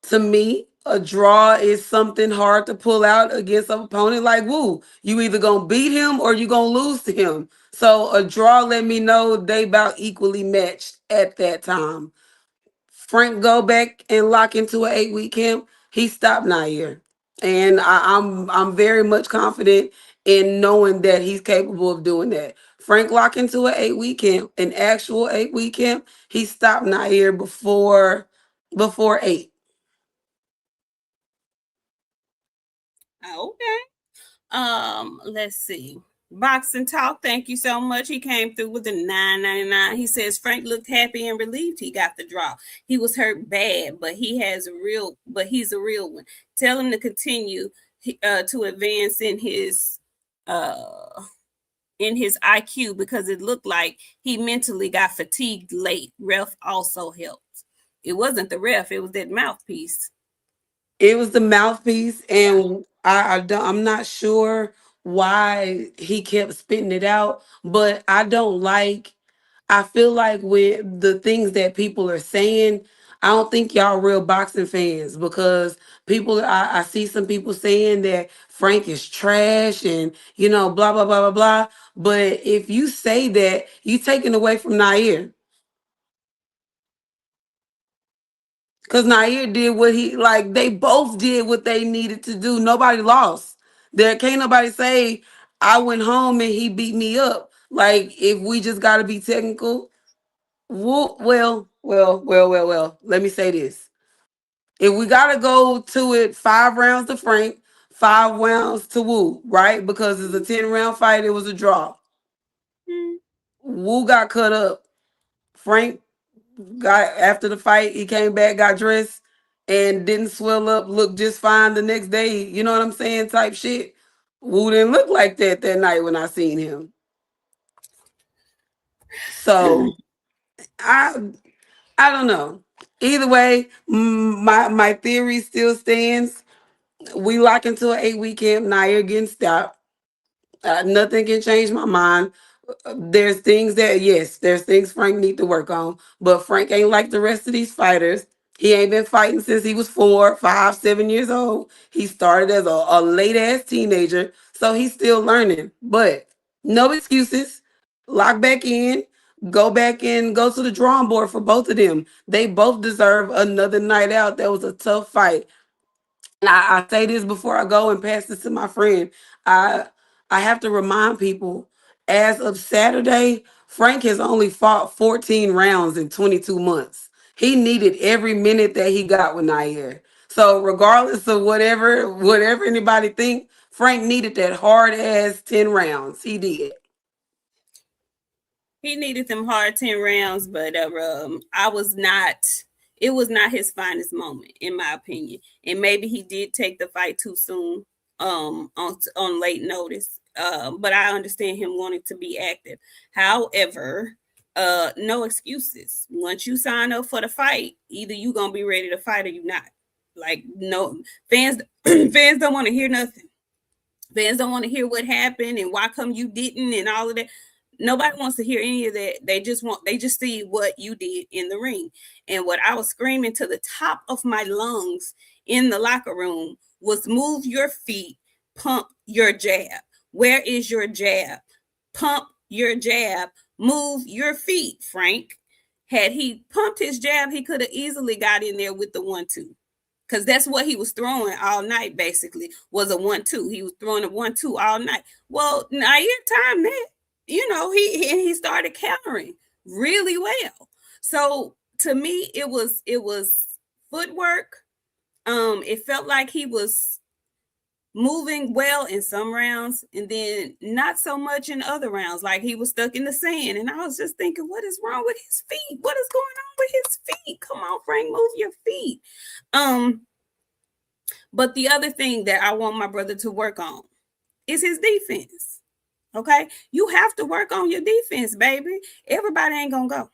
to me, a draw is something hard to pull out against an opponent like Wu. You either gonna beat him or you gonna lose to him. So a draw let me know they about equally matched at that time. Frank go back and lock into an 8-week camp. He stopped Nair, and I'm very much confident in knowing that he's capable of doing that. Frank lock into an 8-week camp, an actual 8-week camp. He stopped Nair before 8. Okay. Let's see. Boxing Talk, thank you so much. He came through with the 9.99. He says Frank looked happy and relieved he got the draw. He was hurt bad, but he's a real one. Tell him to continue to advance in his IQ because it looked like he mentally got fatigued late. Ref also helped. It wasn't the ref, it was that mouthpiece. It was the mouthpiece, and I'm not sure why he kept spitting it out, but I don't like. I feel like with the things that people are saying, I don't think y'all real boxing fans because I see some people saying that Frank is trash and blah blah blah blah blah. But if you say that, you taking away from Nair. Cause Nair did what they both did what they needed to do. Nobody lost. There can't nobody say I went home and he beat me up. Like if we just gotta be technical, well. Let me say this. If we gotta go to it 5 rounds to Frank, 5 rounds to Wu, right? Because it's a 10-round fight, it was a draw. Hmm. Wu got cut up. Frank got after the fight, he came back, got dressed, and didn't swell up, looked just fine the next day. You know what I'm saying? Type shit. Wu didn't look like that night when I seen him. So I I don't know. Either way, my theory still stands. We lock into an 8-week camp. Nair getting stopped. Nothing can change my mind. There's things that there's things Frank need to work on, but Frank ain't like the rest of these fighters. He ain't been fighting since he was 4, 5, 7 years old. He started as a late ass teenager, so he's still learning. But no excuses. Lock back in. Go back and go to the drawing board for both of them. They both deserve another night out. That was a tough fight. And I say this before I go and pass this to my friend. I I have to remind people, as of Saturday, Frank has only fought 14 rounds in 22 months. He needed every minute that he got with Nair. So regardless of whatever anybody think, Frank needed that hard ass 10 rounds. He did. He needed them hard 10 rounds, but I was not. It was not his finest moment, in my opinion. And maybe he did take the fight too soon, on late notice. But I understand him wanting to be active. However, no excuses. Once you sign up for the fight, either you gonna be ready to fight or you not. Like no fans, fans don't want to hear nothing. Fans don't want to hear what happened and why come you didn't and all of that. Nobody wants to hear any of that. They just see what you did in the ring. And what I was screaming to the top of my lungs in the locker room was move your feet, pump your jab. Where is your jab? Pump your jab. Move your feet, Frank. Had he pumped his jab, he could have easily got in there with the 1-2. Because that's what he was throwing all night, basically, was a 1-2. He was throwing a 1-2 all night. Well, Nair timed that. He started countering really well. So to me, it was footwork. It felt like he was moving well in some rounds and then not so much in other rounds. Like he was stuck in the sand. And I was just thinking, what is wrong with his feet? What is going on with his feet? Come on, Frank, move your feet. But the other thing that I want my brother to work on is his defense. Okay? You have to work on your defense, baby. Everybody ain't gonna go.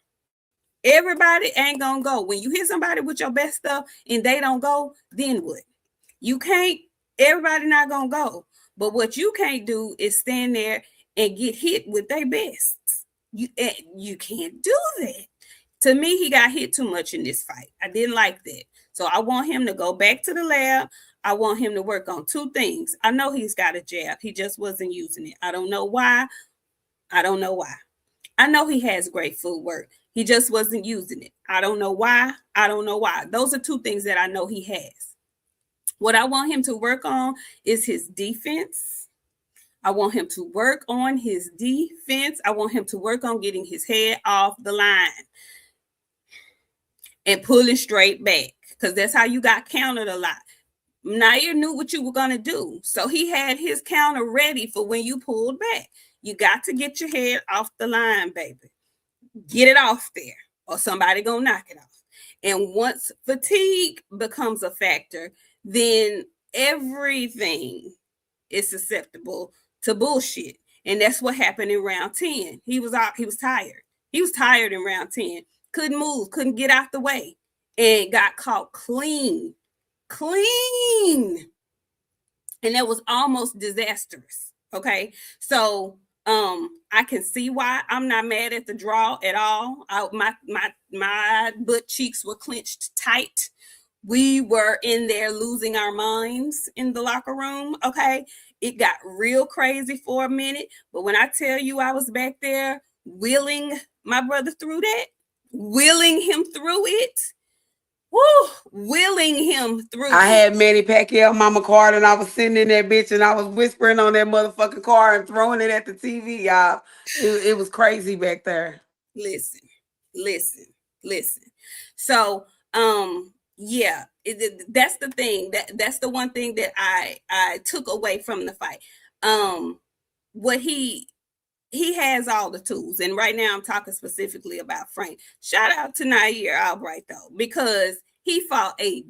Everybody ain't gonna go. When you hit somebody with your best stuff and they don't go, then what? You can't, everybody not gonna go. But what you can't do is stand there and get hit with their best. You can't do that. To me, he got hit too much in this fight. I didn't like that. So I want him to go back to the lab. I want him to work on two things. I know he's got a jab. He just wasn't using it. I don't know why. I know he has great footwork. He just wasn't using it. I don't know why. Those are two things that I know he has. What I want him to work on is his defense. I want him to work on his defense. I want him to work on getting his head off the line and pulling straight back, because that's how you got countered a lot. Nair knew what you were going to do, so he had his counter ready for when you pulled back. You got to get your head off the line, baby. Get it off there, or somebody going to knock it off. And once fatigue becomes a factor, then everything is susceptible to bullshit. And that's what happened in round 10. He was tired. He was tired in round 10. Couldn't move, couldn't get out the way, and got caught clean. And that was almost disastrous. Okay. So I can see why I'm not mad at the draw at all. My butt cheeks were clenched tight. We were in there losing our minds in the locker room. Okay. It got real crazy for a minute. But when I tell you I was back there willing my brother through that, willing him through it, willing him through I had Manny Pacquiao mama card, and I was sitting in that bitch, and I was whispering on that motherfucking car and throwing it at the TV, y'all. It was crazy back there. Listen. So, yeah, that's the thing. That's the one thing that I took away from the fight. What he has all the tools, and right now I'm talking specifically about Frank. Shout out to Nair Albright though, because he fought a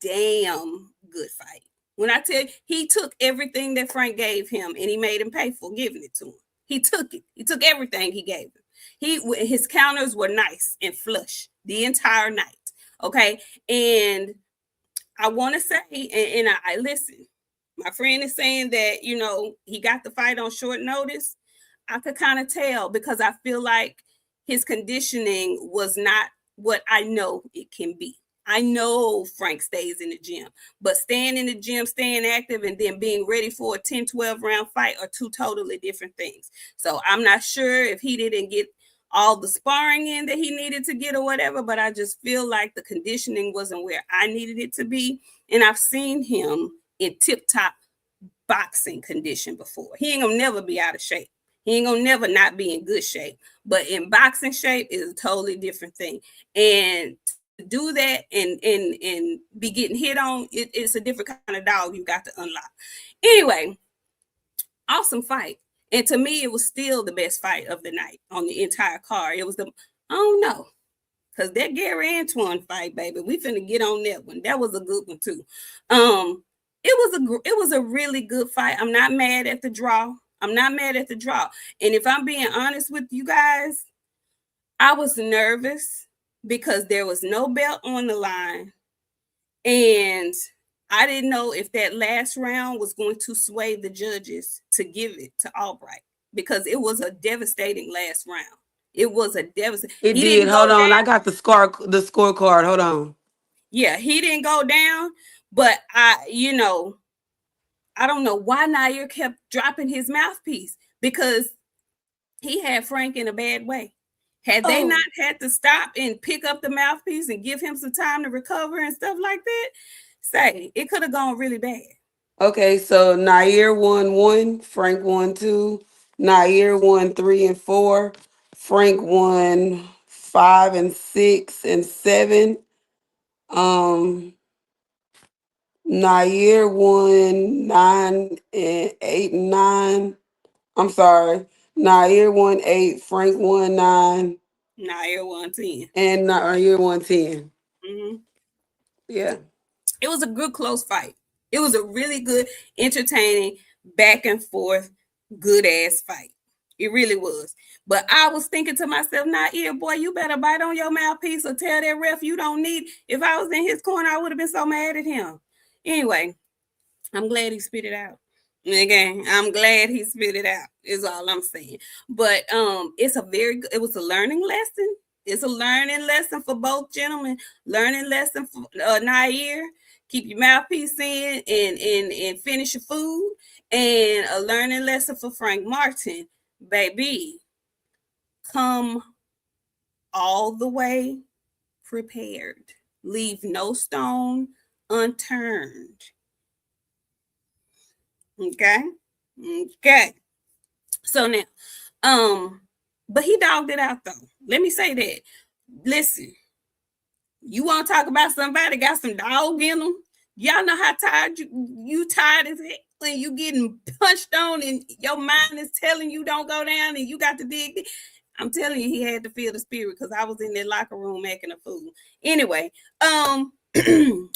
damn good fight. When I tell you, he took everything that Frank gave him and he made him pay for giving it to him. He took it. He took everything he gave him. His counters were nice and flush the entire night. Okay, and I want to say, and I listen. My friend is saying that he got the fight on short notice. I could kind of tell, because I feel like his conditioning was not what I know it can be. I know Frank stays in the gym, but staying in the gym, staying active, and then being ready for a 10, 12 round fight are two totally different things. So I'm not sure if he didn't get all the sparring in that he needed to get or whatever, but I just feel like the conditioning wasn't where I needed it to be. And I've seen him in tip-top boxing condition before. He ain't gonna never be out of shape. He ain't gonna never not be in good shape. But in boxing shape is a totally different thing. And to do that and be getting hit on, it's a different kind of dog you got to unlock. Anyway, awesome fight. And to me, it was still the best fight of the night on the entire card. It was I don't know. Because that Gary Antoine fight, baby, we finna get on that one. That was a good one too. It was a really good fight. I'm not mad at the draw. And if I'm being honest with you guys, I was nervous because there was no belt on the line. And I didn't know if that last round was going to sway the judges to give it to Albright, because it was a devastating last round. It was a devastating. It did. Hold on. I got the scorecard. Hold on. Yeah, he didn't go down, but I I don't know why Nair kept dropping his mouthpiece because he had Frank in a bad way. Had they Oh, not had to stop and pick up the mouthpiece and give him some time to recover and stuff like that, say it could have gone really bad. okay. So Nair won one, Frank won two, Nair won three and four, Frank won five and six and seven. Um, Nair won nine and eight and nine. I'm sorry. Nair won eight, Frank won nine, Nair won 10. and Nair won 10. Mm-hmm. Yeah. It was a good close fight. It was a really good, entertaining, back and forth, good ass fight. It really was. But I was thinking to myself, nah, yeah, boy, you better bite on your mouthpiece or tell that ref you don't need. If I was in his corner, I would have been so mad at him. Anyway, I'm glad he spit it out. Again, I'm glad he spit it out. Is all I'm saying. But it's a very good. It was a learning lesson. It's a learning lesson for both gentlemen. Learning lesson for Nair. Keep your mouthpiece in and finish your food. And a learning lesson for Frank Martin, baby. Come all the way prepared. Leave no stone unturned. Okay. Okay. So now, but he dogged it out though. Let me say that. Listen, you want to talk about somebody got some dog in them? Y'all know how tired you tired as hell when you getting punched on and your mind is telling you don't go down and you got to dig. I'm telling you, he had to feel the spirit because I was in that locker room making a fool. Anyway,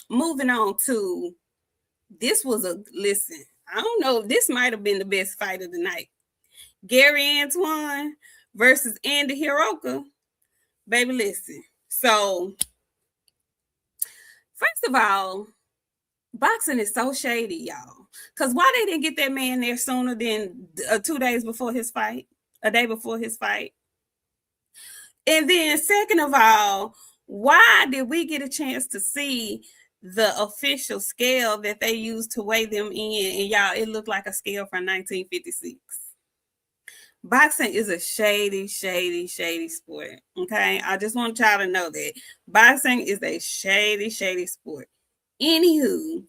moving on to this was a listen. I don't know. This might have been the best fight of the night. Gary Antoine versus Andy Hiroka. Baby, listen. So, first of all, boxing is so shady, y'all. Because why they didn't get that man there sooner than 2 days before his fight? A day before his fight? And then, second of all, why did we get a chance to see the official scale that they used to weigh them in? And y'all, it looked like a scale from 1956. Boxing is a shady, shady, shady sport. Okay. I just want y'all to know that boxing is a shady, shady sport. Anywho,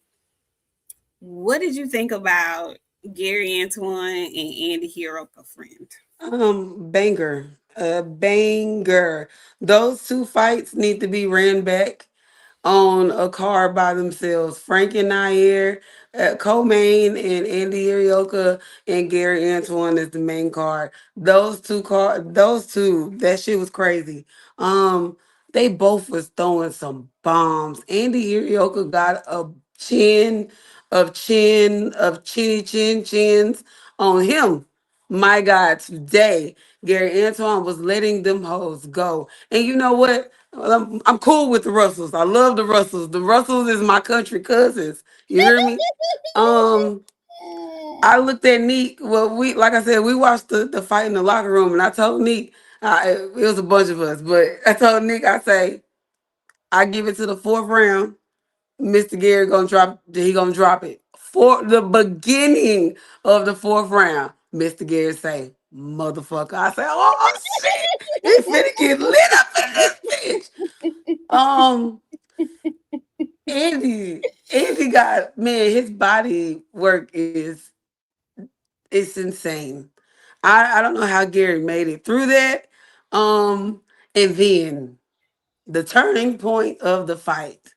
what did you think about Gary Antoine and Andy Hiroka, friend? Banger. A banger. Those two fights need to be ran back on a card by themselves. Frank and Nair, Co-Main and Andy Arioka and Gary Antoine is the main card. Those two, that shit was crazy. Um, they both was throwing some bombs. Andy Arioka got a chin of chins on him. My God, today Gary Antoine was letting them hoes go. And you know what? I'm cool with the Russells. I love the Russells. The Russells is my country cousins. You hear me? Um, I looked at Neek. Well, we like I said, we watched the fight in the locker room, and I told Neek, it was a bunch of us, but I told Neek, I say, I give it to the fourth round. Mr. Gary gonna drop. He gonna drop it for the beginning of the fourth round. Mr. Gary say, "Motherfucker!" I say, "Oh shit, he finna get lit up in this bitch." Andy got man. His body work is it's insane. I don't know how Gary made it through that. And then the turning point of the fight.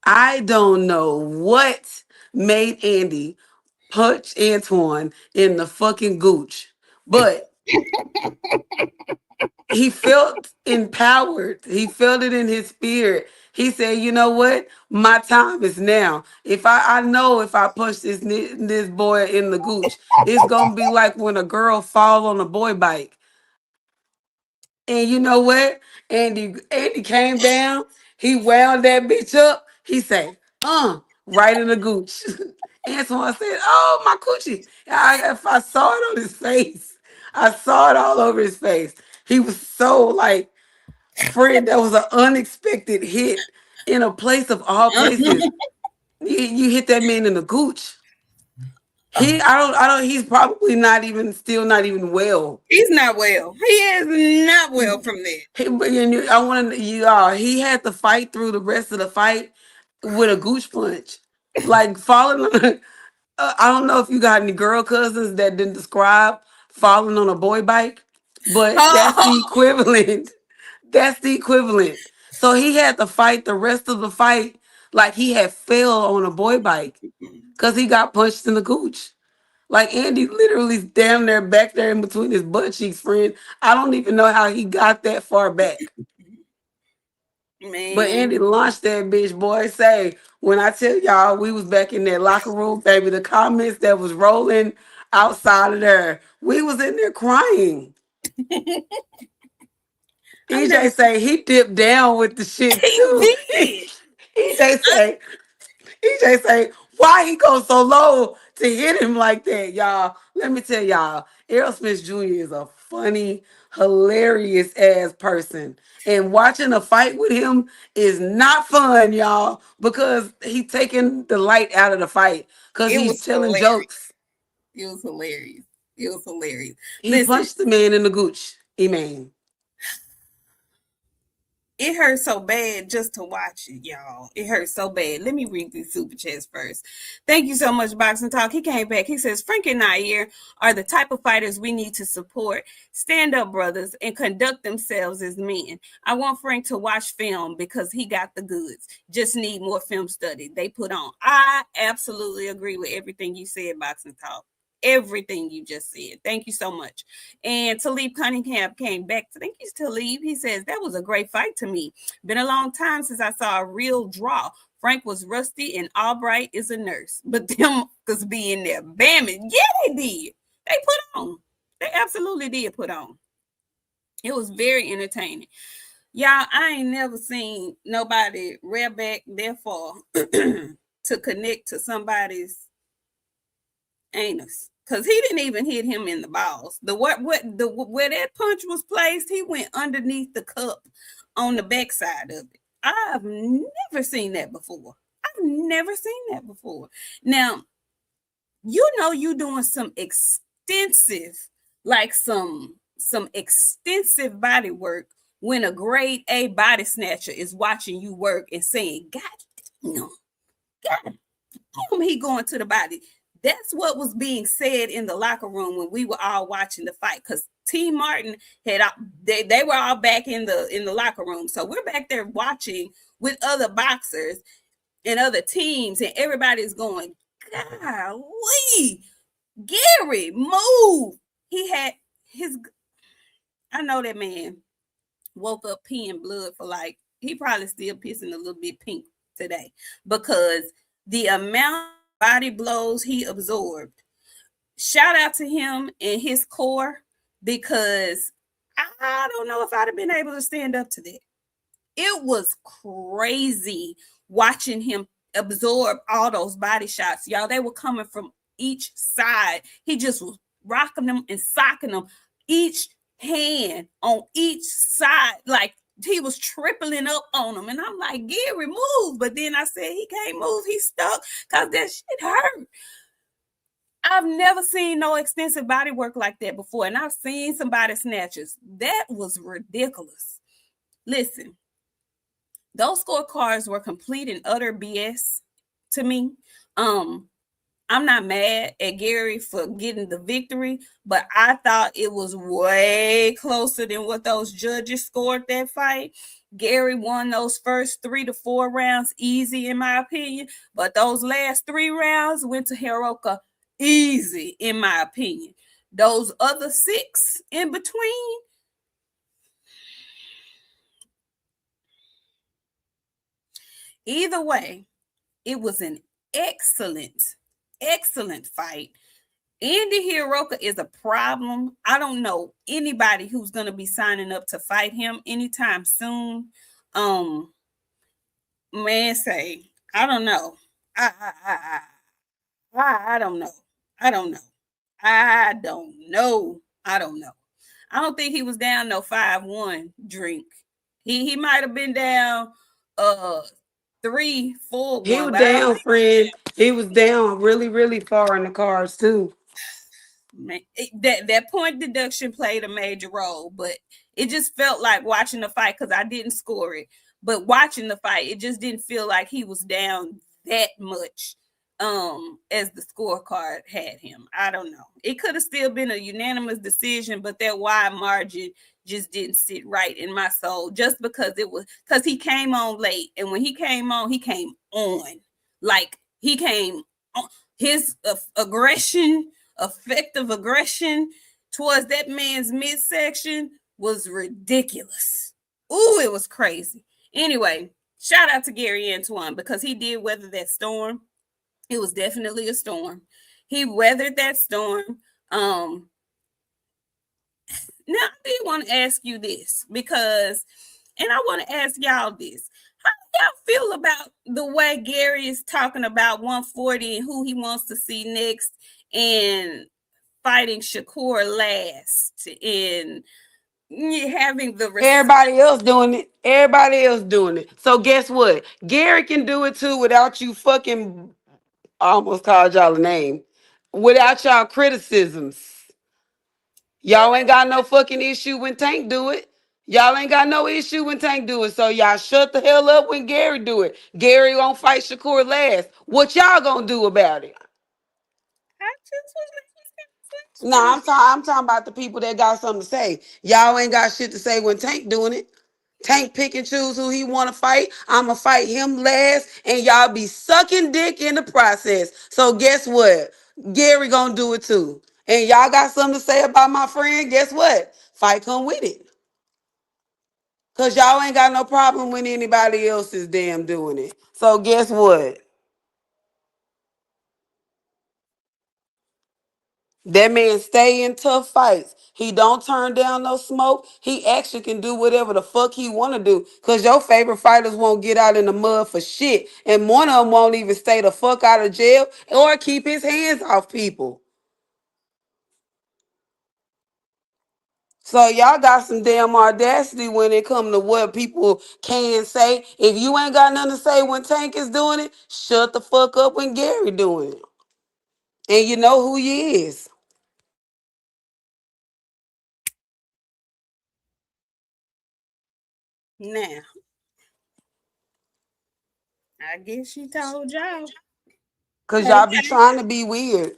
I don't know what made Andy punch Antoine in the fucking gooch, but he felt empowered. He felt it in his spirit. He said, "You know what? My time is now. I know if I push this boy in the gooch, it's gonna be like when a girl fall on a boy bike." And you know what? Andy came down. He wound that bitch up. He said, right in the gooch." Antoine said, "Oh, my coochie." If I saw it on his face, I saw it all over his face. He was so like, Fred, that was an unexpected hit in a place of all places. You hit that man in the gooch. He's probably not even well. He's not well. He is not well from that. He had to fight through the rest of the fight with a gooch punch, like falling on. I don't know if you got any girl cousins that didn't describe falling on a boy bike, but that's the Oh, equivalent. That's the equivalent. So he had to fight the rest of the fight like he had fell on a boy bike because he got punched in the gooch. Like Andy literally damn near back there in between his butt cheeks, friend. I don't even know how he got that far back. But Andy man. launched that bitch, boy. Say, when I tell y'all we was back in that locker room, baby, the comments that was rolling outside of there, we was in there crying. I've never EJ say he dipped down with the shit too. he did. EJ I, say, EJ say, why he go so low to hit him like that, y'all? Let me tell y'all, Errol Smith Jr. is a funny, hilarious ass person. And watching a fight with him is not fun, y'all, because he taking the light out of the fight because it he's was telling hilarious. jokes. It was hilarious. It was hilarious. He Listen, punched the man in the gooch. He it hurts so bad just to watch it, y'all. It hurts so bad. Let me read these super chats first. Thank you so much, Boxing Talk. He came back. He says, Frank and Nair are the type of fighters we need to support, stand up brothers, and conduct themselves as men. I want Frank to watch film because he got the goods. Just need more film study they put on. I absolutely agree with everything you said, Boxing Talk. Everything you just said. Thank you so much. And Talib Cunningham came back. Thank you, Talib. He says, that was a great fight to me. Been a long time since I saw a real draw. Frank was rusty and Albright is a nurse. But them was being there. Bamming. Yeah, they did. They put on. They absolutely did put on. It was very entertaining. Y'all, I ain't never seen nobody rear back that far to connect to somebody's anus. Cause he didn't even hit him in the balls. The where that punch was placed, he went underneath the cup on the backside of it. I've never seen that before. I've never seen that before. Now, you doing some extensive, like some extensive body work when a grade A body snatcher is watching you work and saying, God damn, God damn, he going to the body. That's what was being said in the locker room when we were all watching the fight. Because T Martin had they were all back in the locker room, so we're back there watching with other boxers and other teams, and everybody's going, "Golly, Gary, move!" He had his. I know that man woke up peeing blood for like he probably still pissing a little bit pink today because the amount of body blows he absorbed. Shout out to him and his core because I don't know if I'd have been able to stand up to that. It was crazy watching him absorb all those body shots. Y'all, they were coming from each side. He just was rocking them and socking them, each hand on each side. Like he was tripling up on them. And I'm like, Gary, move. But then I said, he can't move. He's stuck because that shit hurt. I've never seen no extensive body work like that before. And I've seen some body snatches. That was ridiculous. Listen, those scorecards were complete and utter BS to me. I'm not mad at Gary for getting the victory, but I thought it was way closer than what those judges scored that fight. Gary won those first 3 to 4 rounds easy, in my opinion, but those last 3 rounds went to Hiroa easy, in my opinion. Those other 6 in between, either way, it was an excellent fight. Andy Hiroa is a problem. I don't know anybody who's going to be signing up to fight him anytime soon. Man, say I don't know. I don't know. I don't know. I don't know. I don't know. I don't think he was down no 5-1 drink. He might have been down 3-4-1. was down, friend. He was down really, really far in the cards too. Man, that point deduction played a major role, but it just felt like watching the fight because I didn't score it. But watching the fight, it just didn't feel like he was down that much as the scorecard had him. I don't know. It could have still been a unanimous decision, but that wide margin just didn't sit right in my soul just because it was because he came on late. And when he came on, he came on. Like he came on his aggression, effective aggression towards that man's midsection was ridiculous. Ooh, it was crazy. Anyway, shout out to Gary Antoine because he did weather that storm. It was definitely a storm. He weathered that storm. Now I did want to ask you this because, and I want to ask y'all this. How do y'all feel about the way Gary is talking about 140 and who he wants to see next and fighting Shakur last and having the Everybody else doing it. Everybody else doing it. So guess what? Gary can do it too without you fucking. I almost called y'all a name. Without y'all criticisms. Y'all ain't got no fucking issue when Tank do it. Y'all ain't got no issue when Tank do it. So y'all shut the hell up when Gary do it. Gary gonna fight Shakur last. What y'all gonna do about it? I just was Nah, I'm talking about the people that got something to say. Y'all ain't got shit to say when Tank doing it. Tank pick and choose who he want to fight. I'ma fight him last, and y'all be sucking dick in the process. So guess what? Gary gonna do it too. And y'all got something to say about my friend? Guess what? Fight come with it. Cause y'all ain't got no problem when anybody else is damn doing it. So guess what? That man stay in tough fights. He don't turn down no smoke. He actually can do whatever the fuck he want to do. Cause your favorite fighters won't get out in the mud for shit. And one of them won't even stay the fuck out of jail or keep his hands off people. So y'all got some damn audacity when it come to what people can say. If you ain't got nothing to say when Tank is doing it, shut the fuck up when Gary doing it. And you know who he is. now. I guess she told y'all. Cause y'all be Okay. trying to be weird.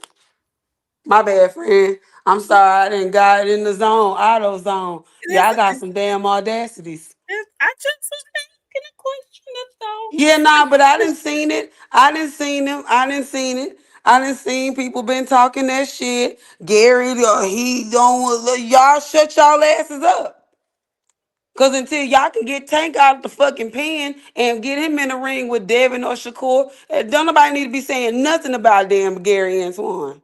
My bad, friend. I'm sorry, I didn't got in the zone, auto zone. Y'all got some damn audacities. I just was asking a question. That's all. Yeah, nah, but I didn't seen it. I didn't seen him. I didn't seen it. I didn't seen people been talking that shit. Gary, he don't. Y'all shut y'all asses up. Cause until y'all can get Tank out of the fucking pen and get him in the ring with Devin or Shakur, don't nobody need to be saying nothing about damn Gary Antoine.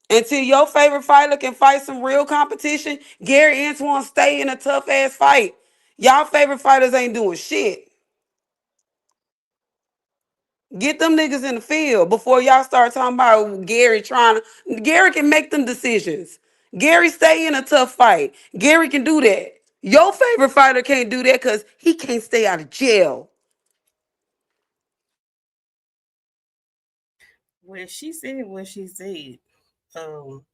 Until your favorite fighter can fight some real competition, Gary Antoine stay in a tough ass fight. Y'all favorite fighters ain't doing shit. Get them niggas in the field before y'all start talking about Gary trying to. Gary can make them decisions. Gary stay in a tough fight. Gary can do that. Your favorite fighter can't do that because he can't stay out of jail. Well, she said what she said. Um,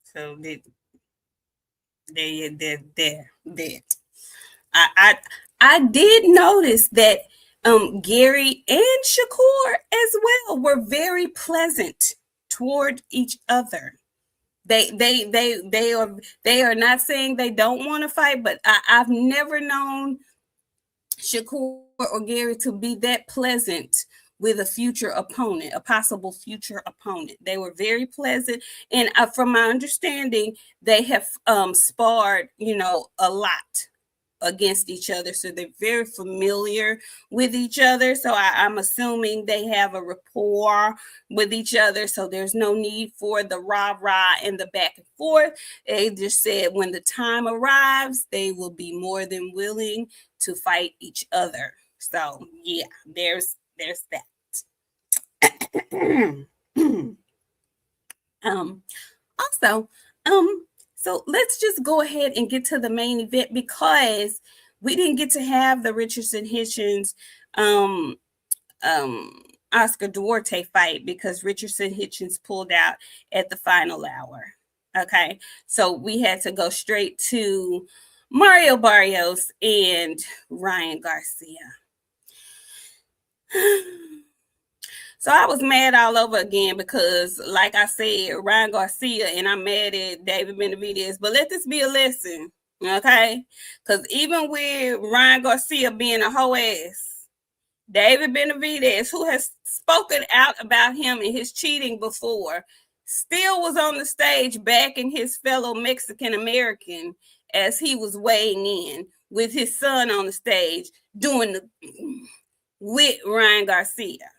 so that. I I I did notice that Gary and Shakur as well were very pleasant toward each other. They are not saying they don't want to fight, but I've never known Shakur or Gary to be that pleasant with a future opponent, a possible future opponent. They were very pleasant, and from my understanding, they have sparred, a lot against each other, so they're very familiar with each other. So I'm assuming they have a rapport with each other, so there's no need for the rah-rah and the back and forth. They just said when the time arrives, they will be more than willing to fight each other. So yeah, there's that. um Also, so let's just go ahead and get to the main event because we didn't get to have the Richardson Hitchens Oscar Duarte fight because Richardson Hitchens pulled out at the final hour. Okay, so we had to go straight to Mario Barrios and Ryan Garcia. So I was mad all over again because, like I said, Ryan Garcia, and I'm mad at David Benavidez. But let this be a lesson, okay? Because even with Ryan Garcia being a hoe ass, David Benavidez, who has spoken out about him and his cheating before, still was on the stage backing his fellow Mexican American as he was weighing in with his son on the stage doing the with Ryan Garcia.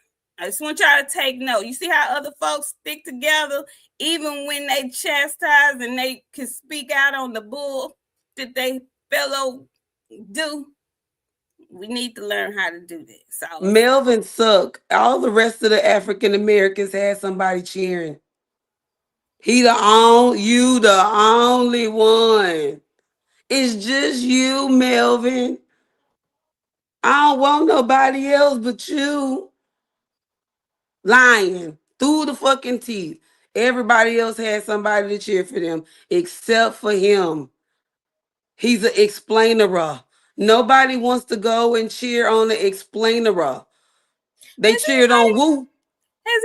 I just want y'all to take note. You see how other folks stick together even when they chastise and they can speak out on the bull that they fellow do? We need to learn how to do that. So Melvin suck. All the rest of the African Americans had somebody cheering. You the only one. It's just you, Melvin. I don't want nobody else but you. Lying through the fucking teeth. Everybody else had somebody to cheer for them except for him. He's an explainerer. Nobody wants to go and cheer on the explainerer. They cheered on Woo. Has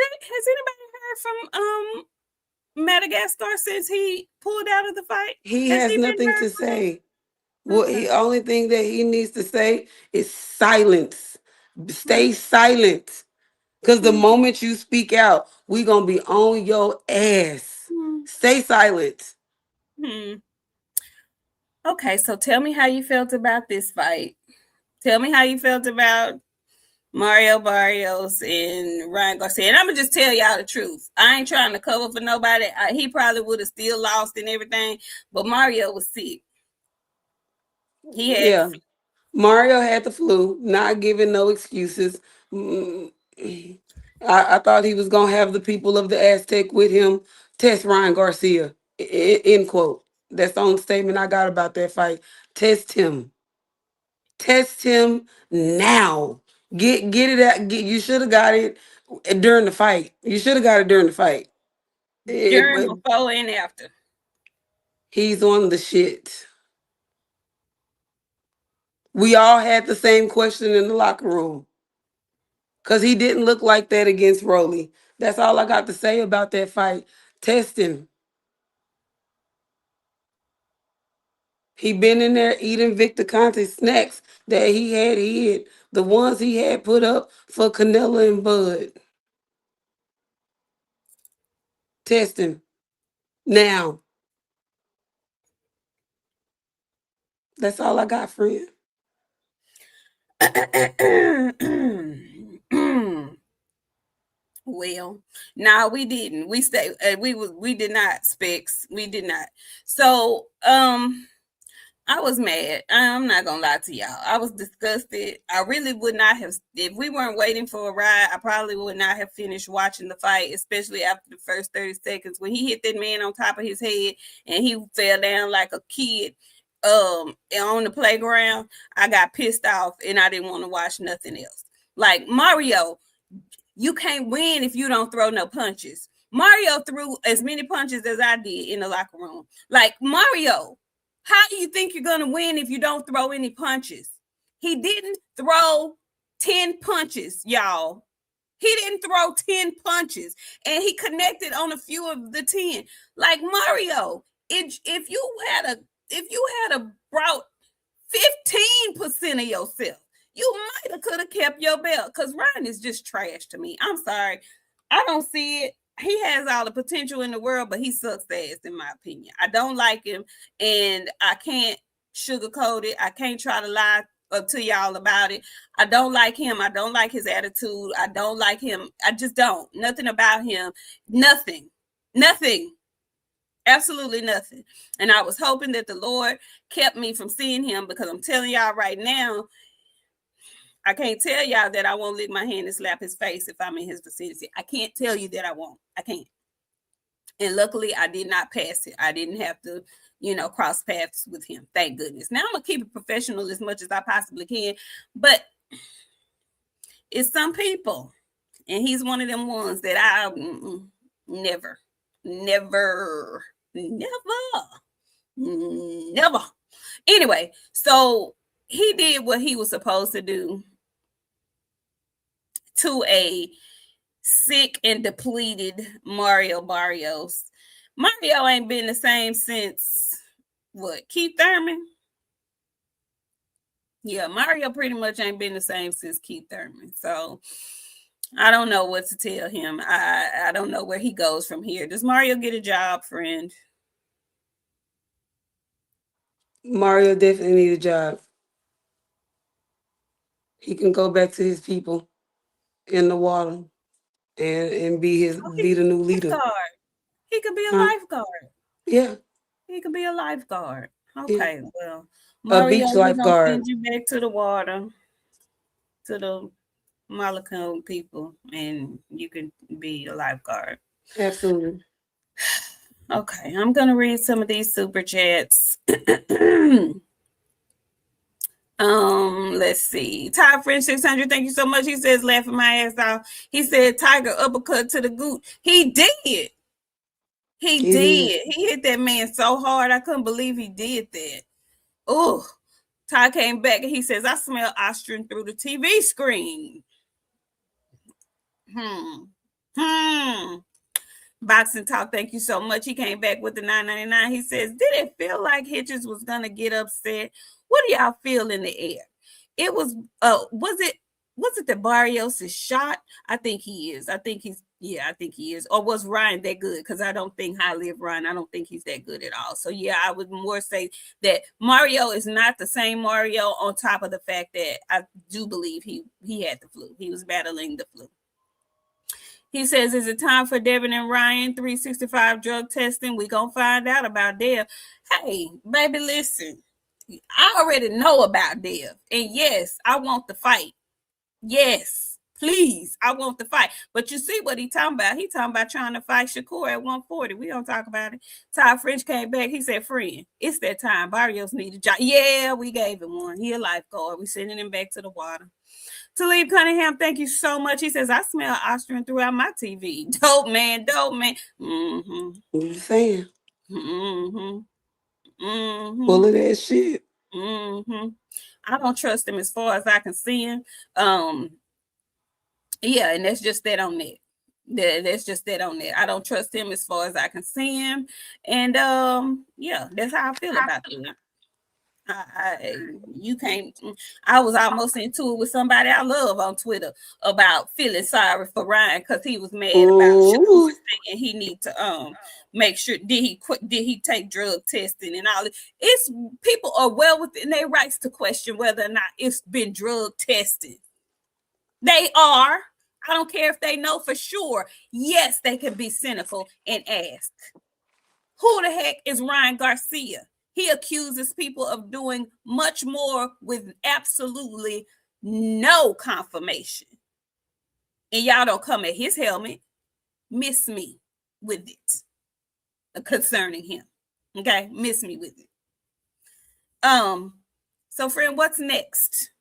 anybody heard from Madagascar since he pulled out of the fight? He has nothing to say. Well, the only thing that he needs to say is silence. Stay silent. Because the moment you speak out, we going to be on your ass. Stay silent. Okay, so tell me how you felt about this fight. Tell me how you felt about Mario Barrios and Ryan Garcia. And I'm going to just tell y'all the truth. I ain't trying to cover for nobody. He probably would have still lost and everything, but Mario was sick. He had Mario had the flu, not giving no excuses. I thought he was going to have the people of the Aztec with him test Ryan Garcia. End quote. That's the only statement I got about that fight. Test him. Test him now. Get it out. You should have got it during the fight. You should have got it during the fight. During, before, and after. He's on the shit. We all had the same question in the locker room. Because he didn't look like that against Rolly. That's all I got to say about that fight. Test him. He been in there eating Victor Conte snacks that he had hid. The ones he had put up for Canelo and Bud. Test him. Now. That's all I got, friend. Well, no, we didn't. We stayed. We did not specs. We did not. So, I was mad. I'm not gonna lie to y'all. I was disgusted. I really would not have, if we weren't waiting for a ride, I probably would not have finished watching the fight, especially after the first 30 seconds when he hit that man on top of his head and he fell down like a kid on the playground. I got pissed off and I didn't want to watch nothing else. Like Mario, you can't win if you don't throw no punches. Mario threw as many punches as I did in the locker room. Like Mario, how do you think you're going to win if you don't throw any punches? He didn't throw 10 punches, y'all. He didn't throw 10 punches, and he connected on a few of the 10. Like Mario, if you had brought 15% of yourself, you might have could have kept your belt, because Ryan is just trash to me. I'm sorry. I don't see it. He has all the potential in the world, but he sucks ass, in my opinion. I don't like him, and I can't sugarcoat it. I can't try to lie to y'all about it. I don't like him. I don't like his attitude. I don't like him. I just don't. Nothing about him. Nothing. Absolutely nothing. And I was hoping that the Lord kept me from seeing him, because I'm telling y'all right now, I can't tell y'all that I won't lick my hand and slap his face if I'm in his vicinity. I can't tell you that I won't. I can't. And luckily, I did not pass it. I didn't have to, cross paths with him. Thank goodness. Now I'm going to keep it professional as much as I possibly can. But It's some people, and he's one of them ones that I never, never, never, never. Anyway, so he did what he was supposed to do to a sick and depleted Mario Barrios. Mario ain't been the same since what? Keith Thurman? Yeah, Mario pretty much ain't been the same since Keith Thurman. So I don't know what to tell him. I don't know where he goes from here. Does Mario get a job, friend? Mario definitely need a job. He can go back to his people in the water and Oh, be the new leader. lifeguard. He could be a Huh? lifeguard. Yeah, He could be a lifeguard. yeah. Okay, well, A Mario, beach we're gonna lifeguard. send you back to the water, to the Malacone people, and you can be a lifeguard. Absolutely. Okay, I'm gonna read some of these super chats. Let's see. Ty French 600, thank you so much. He says, laughing my ass off. He said, Tiger uppercut to the goot. He did. He He did. did. He hit that man so hard. I couldn't believe he did that. Oh, Ty came back and he says, I smell Austrian through the TV screen. Boxing Talk, thank you so much. He came back with the $9.99. He says, did it feel like Hitchens was going to get upset? What do y'all feel in the air? It was, was it that Barios is shot? I think he is. I think he is. Or was Ryan that good? Because I don't think highly of Ryan. I don't think he's that good at all. So yeah, I would more say that Mario is not the same Mario, on top of the fact that I do believe he had the flu. He was battling the flu. He says, is it time for Devin and Ryan 365 drug testing? We gonna find out about Dev. Hey, baby, listen. I already know about Dev. And yes, I want the fight. Yes, please, I want the fight. But you see what he talking about. He talking about trying to fight Shakur at 140. We don't talk about it. Ty French came back. He said, friend, it's that time. Barrios need a job. Yeah, we gave him one. He a lifeguard. We sending him back to the water. Talib Cunningham, thank you so much. He says, I smell Austrian throughout my TV. Dope man, dope man. Mm-hmm. What you saying? Mm-hmm. Mm-hmm. Full of that shit. Mm-hmm. I don't trust him as far as I can see him. Yeah, and that's just that on that. That's just that on that. I don't trust him as far as I can see him. And yeah, that's how I feel about that. You can't. I was almost into it with somebody I love on Twitter about feeling sorry for Ryan because he was mad about Shakur saying he need to make sure did he take drug testing and all. It's people are well within their rights to question whether or not it's been drug tested. They are. I don't care if they know for sure. Yes, they can be cynical and ask, who the heck is Ryan Garcia? He accuses people of doing much more with absolutely no confirmation. And y'all don't come at his helmet. Miss me with it concerning him. Okay? Miss me with it. So friend, what's next?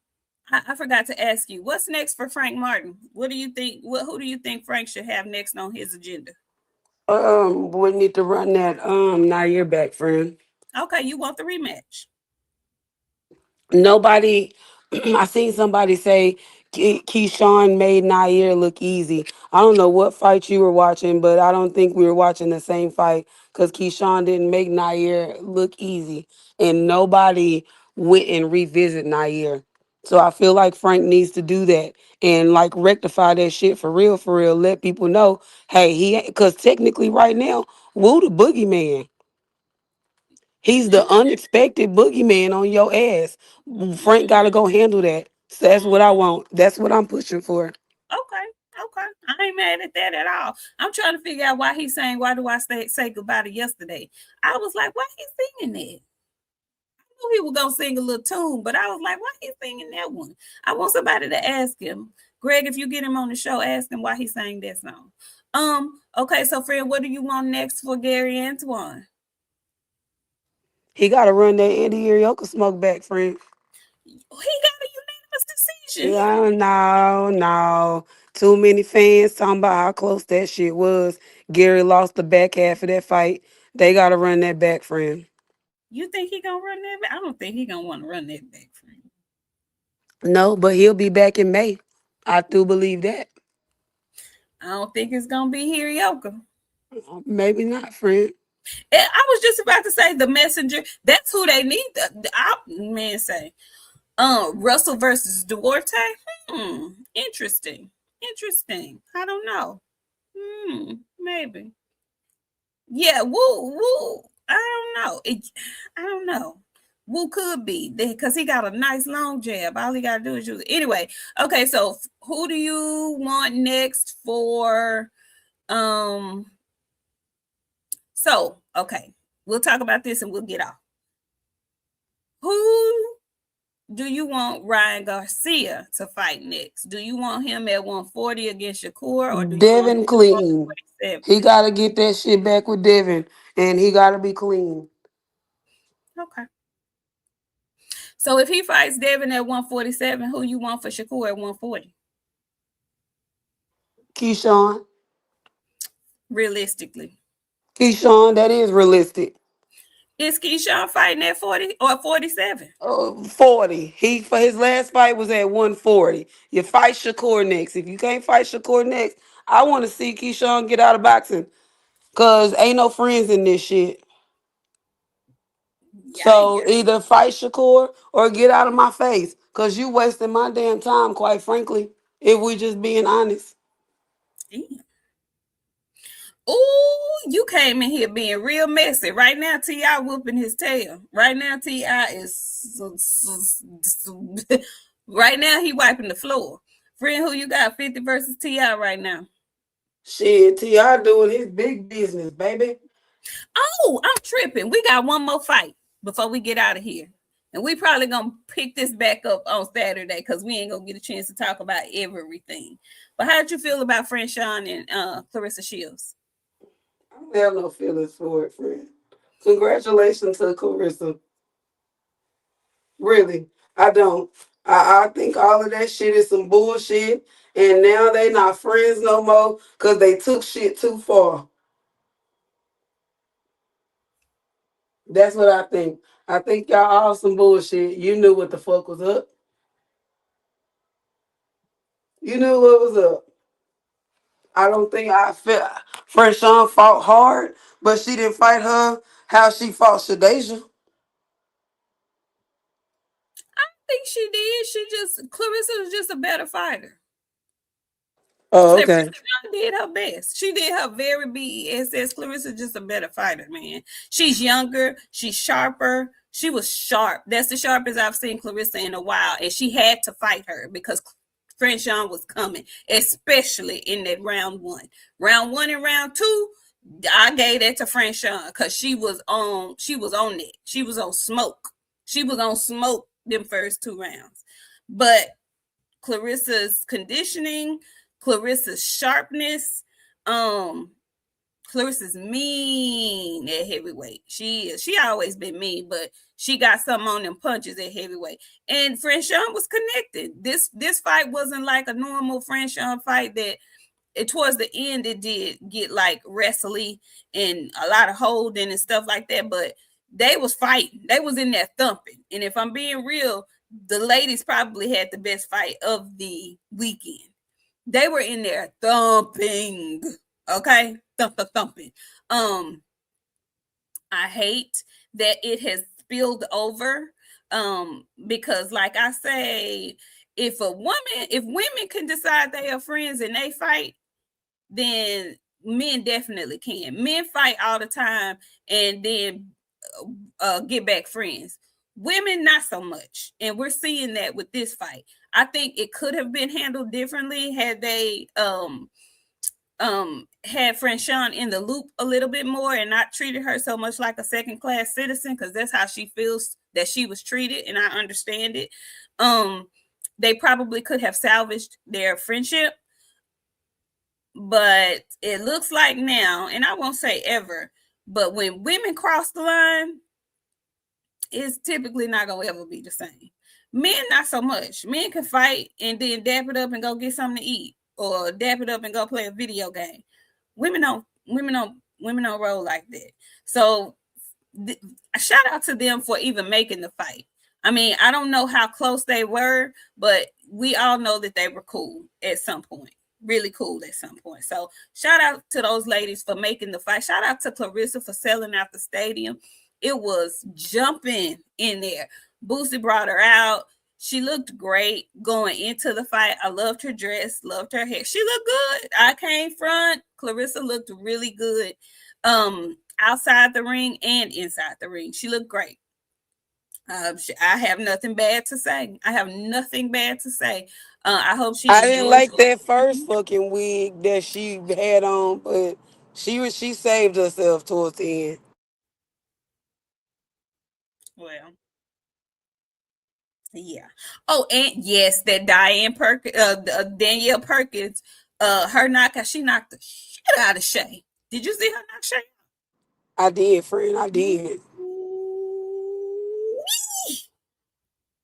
I forgot to ask you, what's next for Frank Martin? What do you think? Who do you think Frank should have next on his agenda? We need to run that Nair back, friend. Okay, you want the rematch? Nobody. I seen somebody say Keyshawn made Nair look easy. I don't know what fight you were watching, but I don't think we were watching the same fight because Keyshawn didn't make Nair look easy, and nobody went and revisit Nair. So I feel like Frank needs to do that and like rectify that shit for real, for real. Let people know, hey, because technically right now, Woo the boogeyman. He's the unexpected boogeyman on your ass. Frank got to go handle that. So that's what I want. That's what I'm pushing for. Okay. I ain't mad at that at all. I'm trying to figure out why he's saying, why do I say goodbye to yesterday? I was like, why he singing that? I knew he was going to sing a little tune, but I was like, why he singing that one? I want somebody to ask him. Greg, if you get him on the show, ask him why he sang that song. Okay, so friend, what do you want next for Gary Antoine? He got to run that Andy Arioka smoke back, friend. He got a unanimous attention. Yeah, no. Too many fans talking about how close that shit was. Gary lost the back half of that fight. They gotta run that back for him. You think he gonna run that back? I don't think he gonna want to run that back for him. No, but he'll be back in May. I do believe that. I don't think it's gonna be Hiroa. Maybe not, friend. I was just about to say the messenger. That's who they need. Man, say, Russell versus Duarte. Interesting. Interesting. I don't know. Maybe. Yeah. Woo. I don't know. I don't know. Woo could be because he got a nice long jab. All he gotta do is use it. Anyway, okay. So who do you want next for? Um. So okay, we'll talk about this and we'll get off. Who do you want Ryan Garcia to fight next? Do you want him at 140 against Shakur, or do you want him Devin at clean. 147? He gotta get that shit back with Devin, and he gotta be clean. Okay. So if he fights Devin at 147, who you want for Shakur at 140? Keyshawn. Realistically. Keyshawn, that is realistic. Is Keyshawn fighting at 40 or 47? 40. He for his last fight was at 140. You fight Shakur next. If you can't fight Shakur next, I want to see Keyshawn get out of boxing. Cause ain't no friends in this shit. So Yikes. either fight Shakur or get out of my face. Cause you wasting my damn time, quite frankly. If we just being honest. Oh, you came in here being real messy. Right now, T.I. whooping his tail. Right now, T.I. is... right now, he wiping the floor. Friend, who you got? 50 versus T.I. right now. Shit, T.I. doing his big business, baby. Oh, I'm tripping. We got one more fight before we get out of here. And we probably going to pick this back up on Saturday because we ain't going to get a chance to talk about everything. But how did you feel about Franchon and Clarissa Shields? I don't have no feelings for it, friend. Congratulations to Clarissa. Really, I don't. I think all of that shit is some bullshit, and now they not friends no more because they took shit too far. That's what I think. I think y'all all some bullshit. You knew what the fuck was up. You knew what was up. I don't think I felt Fresh fought hard, but she didn't fight her how she fought Shadeja. I think she did. Clarissa was just a better fighter. Oh, Clarissa okay. did her best. She did her very best. Clarissa just a better fighter, man. She's younger. She's sharper. She was sharp. That's the sharpest I've seen Clarissa in a while. And she had to fight her because Franchon was coming, especially in that round one. Round one and round two, I gave that to Franchon because she was on it. She was on smoke. She was on smoke them first two rounds. But Clarissa's conditioning, Clarissa's sharpness, Clarissa's mean at heavyweight. She always been mean, but she got something on them punches at heavyweight. And Franchon was connected. This fight wasn't like a normal Franchon fight that towards the end it did get like wrestly and a lot of holding and stuff like that, but they was fighting. They was in there thumping. And if I'm being real, the ladies probably had the best fight of the weekend. They were in there thumping. Okay? Thumping. I hate that it has spilled over. Because like I say, if women can decide they are friends and they fight, then men definitely can. Men fight all the time and then get back friends. Women, not so much. And we're seeing that with this fight. I think it could have been handled differently had they had Franchon in the loop a little bit more and not treated her so much like a second class citizen, because that's how she feels that she was treated, and I understand it. They probably could have salvaged their friendship, but it looks like now, and I won't say ever, but when women cross the line, it's typically not gonna ever be the same. Men, not so much. Men can fight and then dap it up and go get something to eat, or dap it up and go play a video game. Women don't. Women don't. Women don't roll like that. So, a shout out to them for even making the fight. I mean, I don't know how close they were, but we all know that they were cool at some point. Really cool at some point. So, shout out to those ladies for making the fight. Shout out to Clarissa for selling out the stadium. It was jumping in there. Boosie brought her out. She looked great going into the fight. I loved her dress, loved her hair. She looked good. I came front. Clarissa looked really good. Outside the ring and inside the ring. She looked great. I have nothing bad to say. I have nothing bad to say. I hope she I didn't enjoys like that first fucking wig that she had on, but she saved herself towards the end. well. Yeah. Oh, and yes, that Danielle Perkins, her knockout, she knocked the shit out of Shay. Did you see her knock Shay? I did, friend. I did.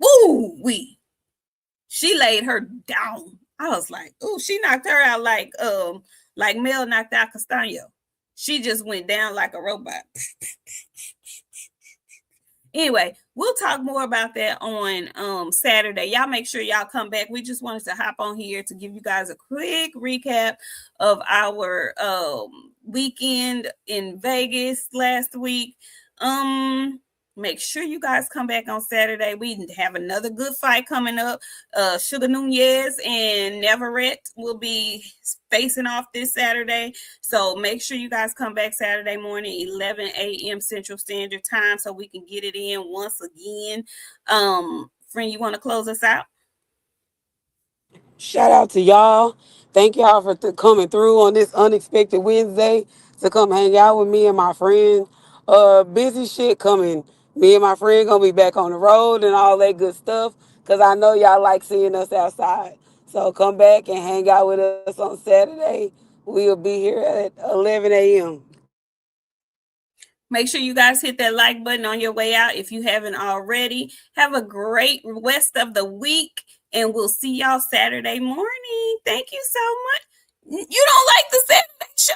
Woo wee. She laid her down. I was like, ooh, she knocked her out like Mel knocked out Castaño. She just went down like a robot. Anyway, we'll talk more about that on Saturday. Y'all make sure y'all come back. We just wanted to hop on here to give you guys a quick recap of our weekend in Vegas last week. Make sure you guys come back on Saturday. We have another good fight coming up. Sugar Nunez and Navarrete will be facing off this Saturday. So make sure you guys come back Saturday morning, 11 a.m. Central Standard Time, so we can get it in once again. Friend, you want to close us out? Shout out to y'all. Thank y'all for coming through on this unexpected Wednesday to come hang out with me and my friend. Busy shit coming. Me and my friend gonna be back on the road and all that good stuff. Cause I know y'all like seeing us outside. So come back and hang out with us on Saturday. We'll be here at 11 a.m. Make sure you guys hit that like button on your way out if you haven't already. Have a great rest of the week, and we'll see y'all Saturday morning. Thank you so much. You don't like the Saturday show?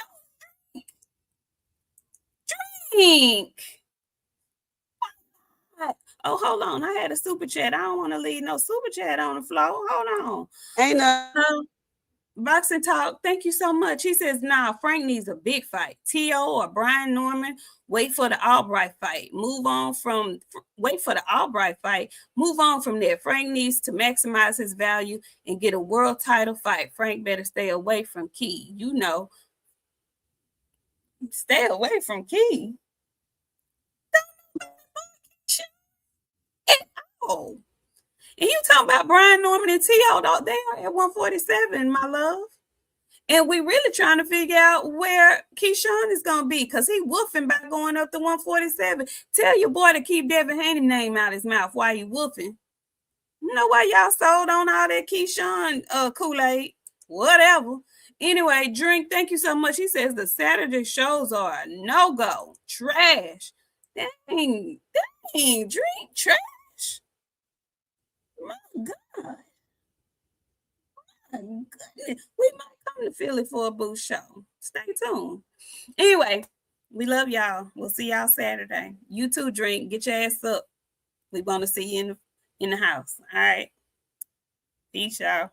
Drink. Oh, hold on. I had a super chat. I don't want to leave no super chat on the floor. Hold Ain't on. Boxing Talk, thank you so much. He says, nah, Frank needs a big fight. T.O. or Brian Norman, wait for the Albright fight. Wait for the Albright fight. Move on from there. Frank needs to maximize his value and get a world title fight. Frank better stay away from Key. You know, stay away from Key. Oh. And you talking about Brian Norman and T.O. They are at 147, my love. And we really trying to figure out where Keyshawn is going to be because he woofing by going up to 147. Tell your boy to keep Devin Haney's name out his mouth while you woofing. You know why y'all sold on all that Keyshawn Kool-Aid? Whatever. Anyway, Drink, thank you so much. He says the Saturday shows are a no-go. Trash. Dang, Drink, trash. My God. My goodness. We might come to Philly for a booth show. Stay tuned. Anyway, we love y'all. We'll see y'all Saturday. You too, Drink. Get your ass up. We want to see you in the house. All right. Peace, y'all.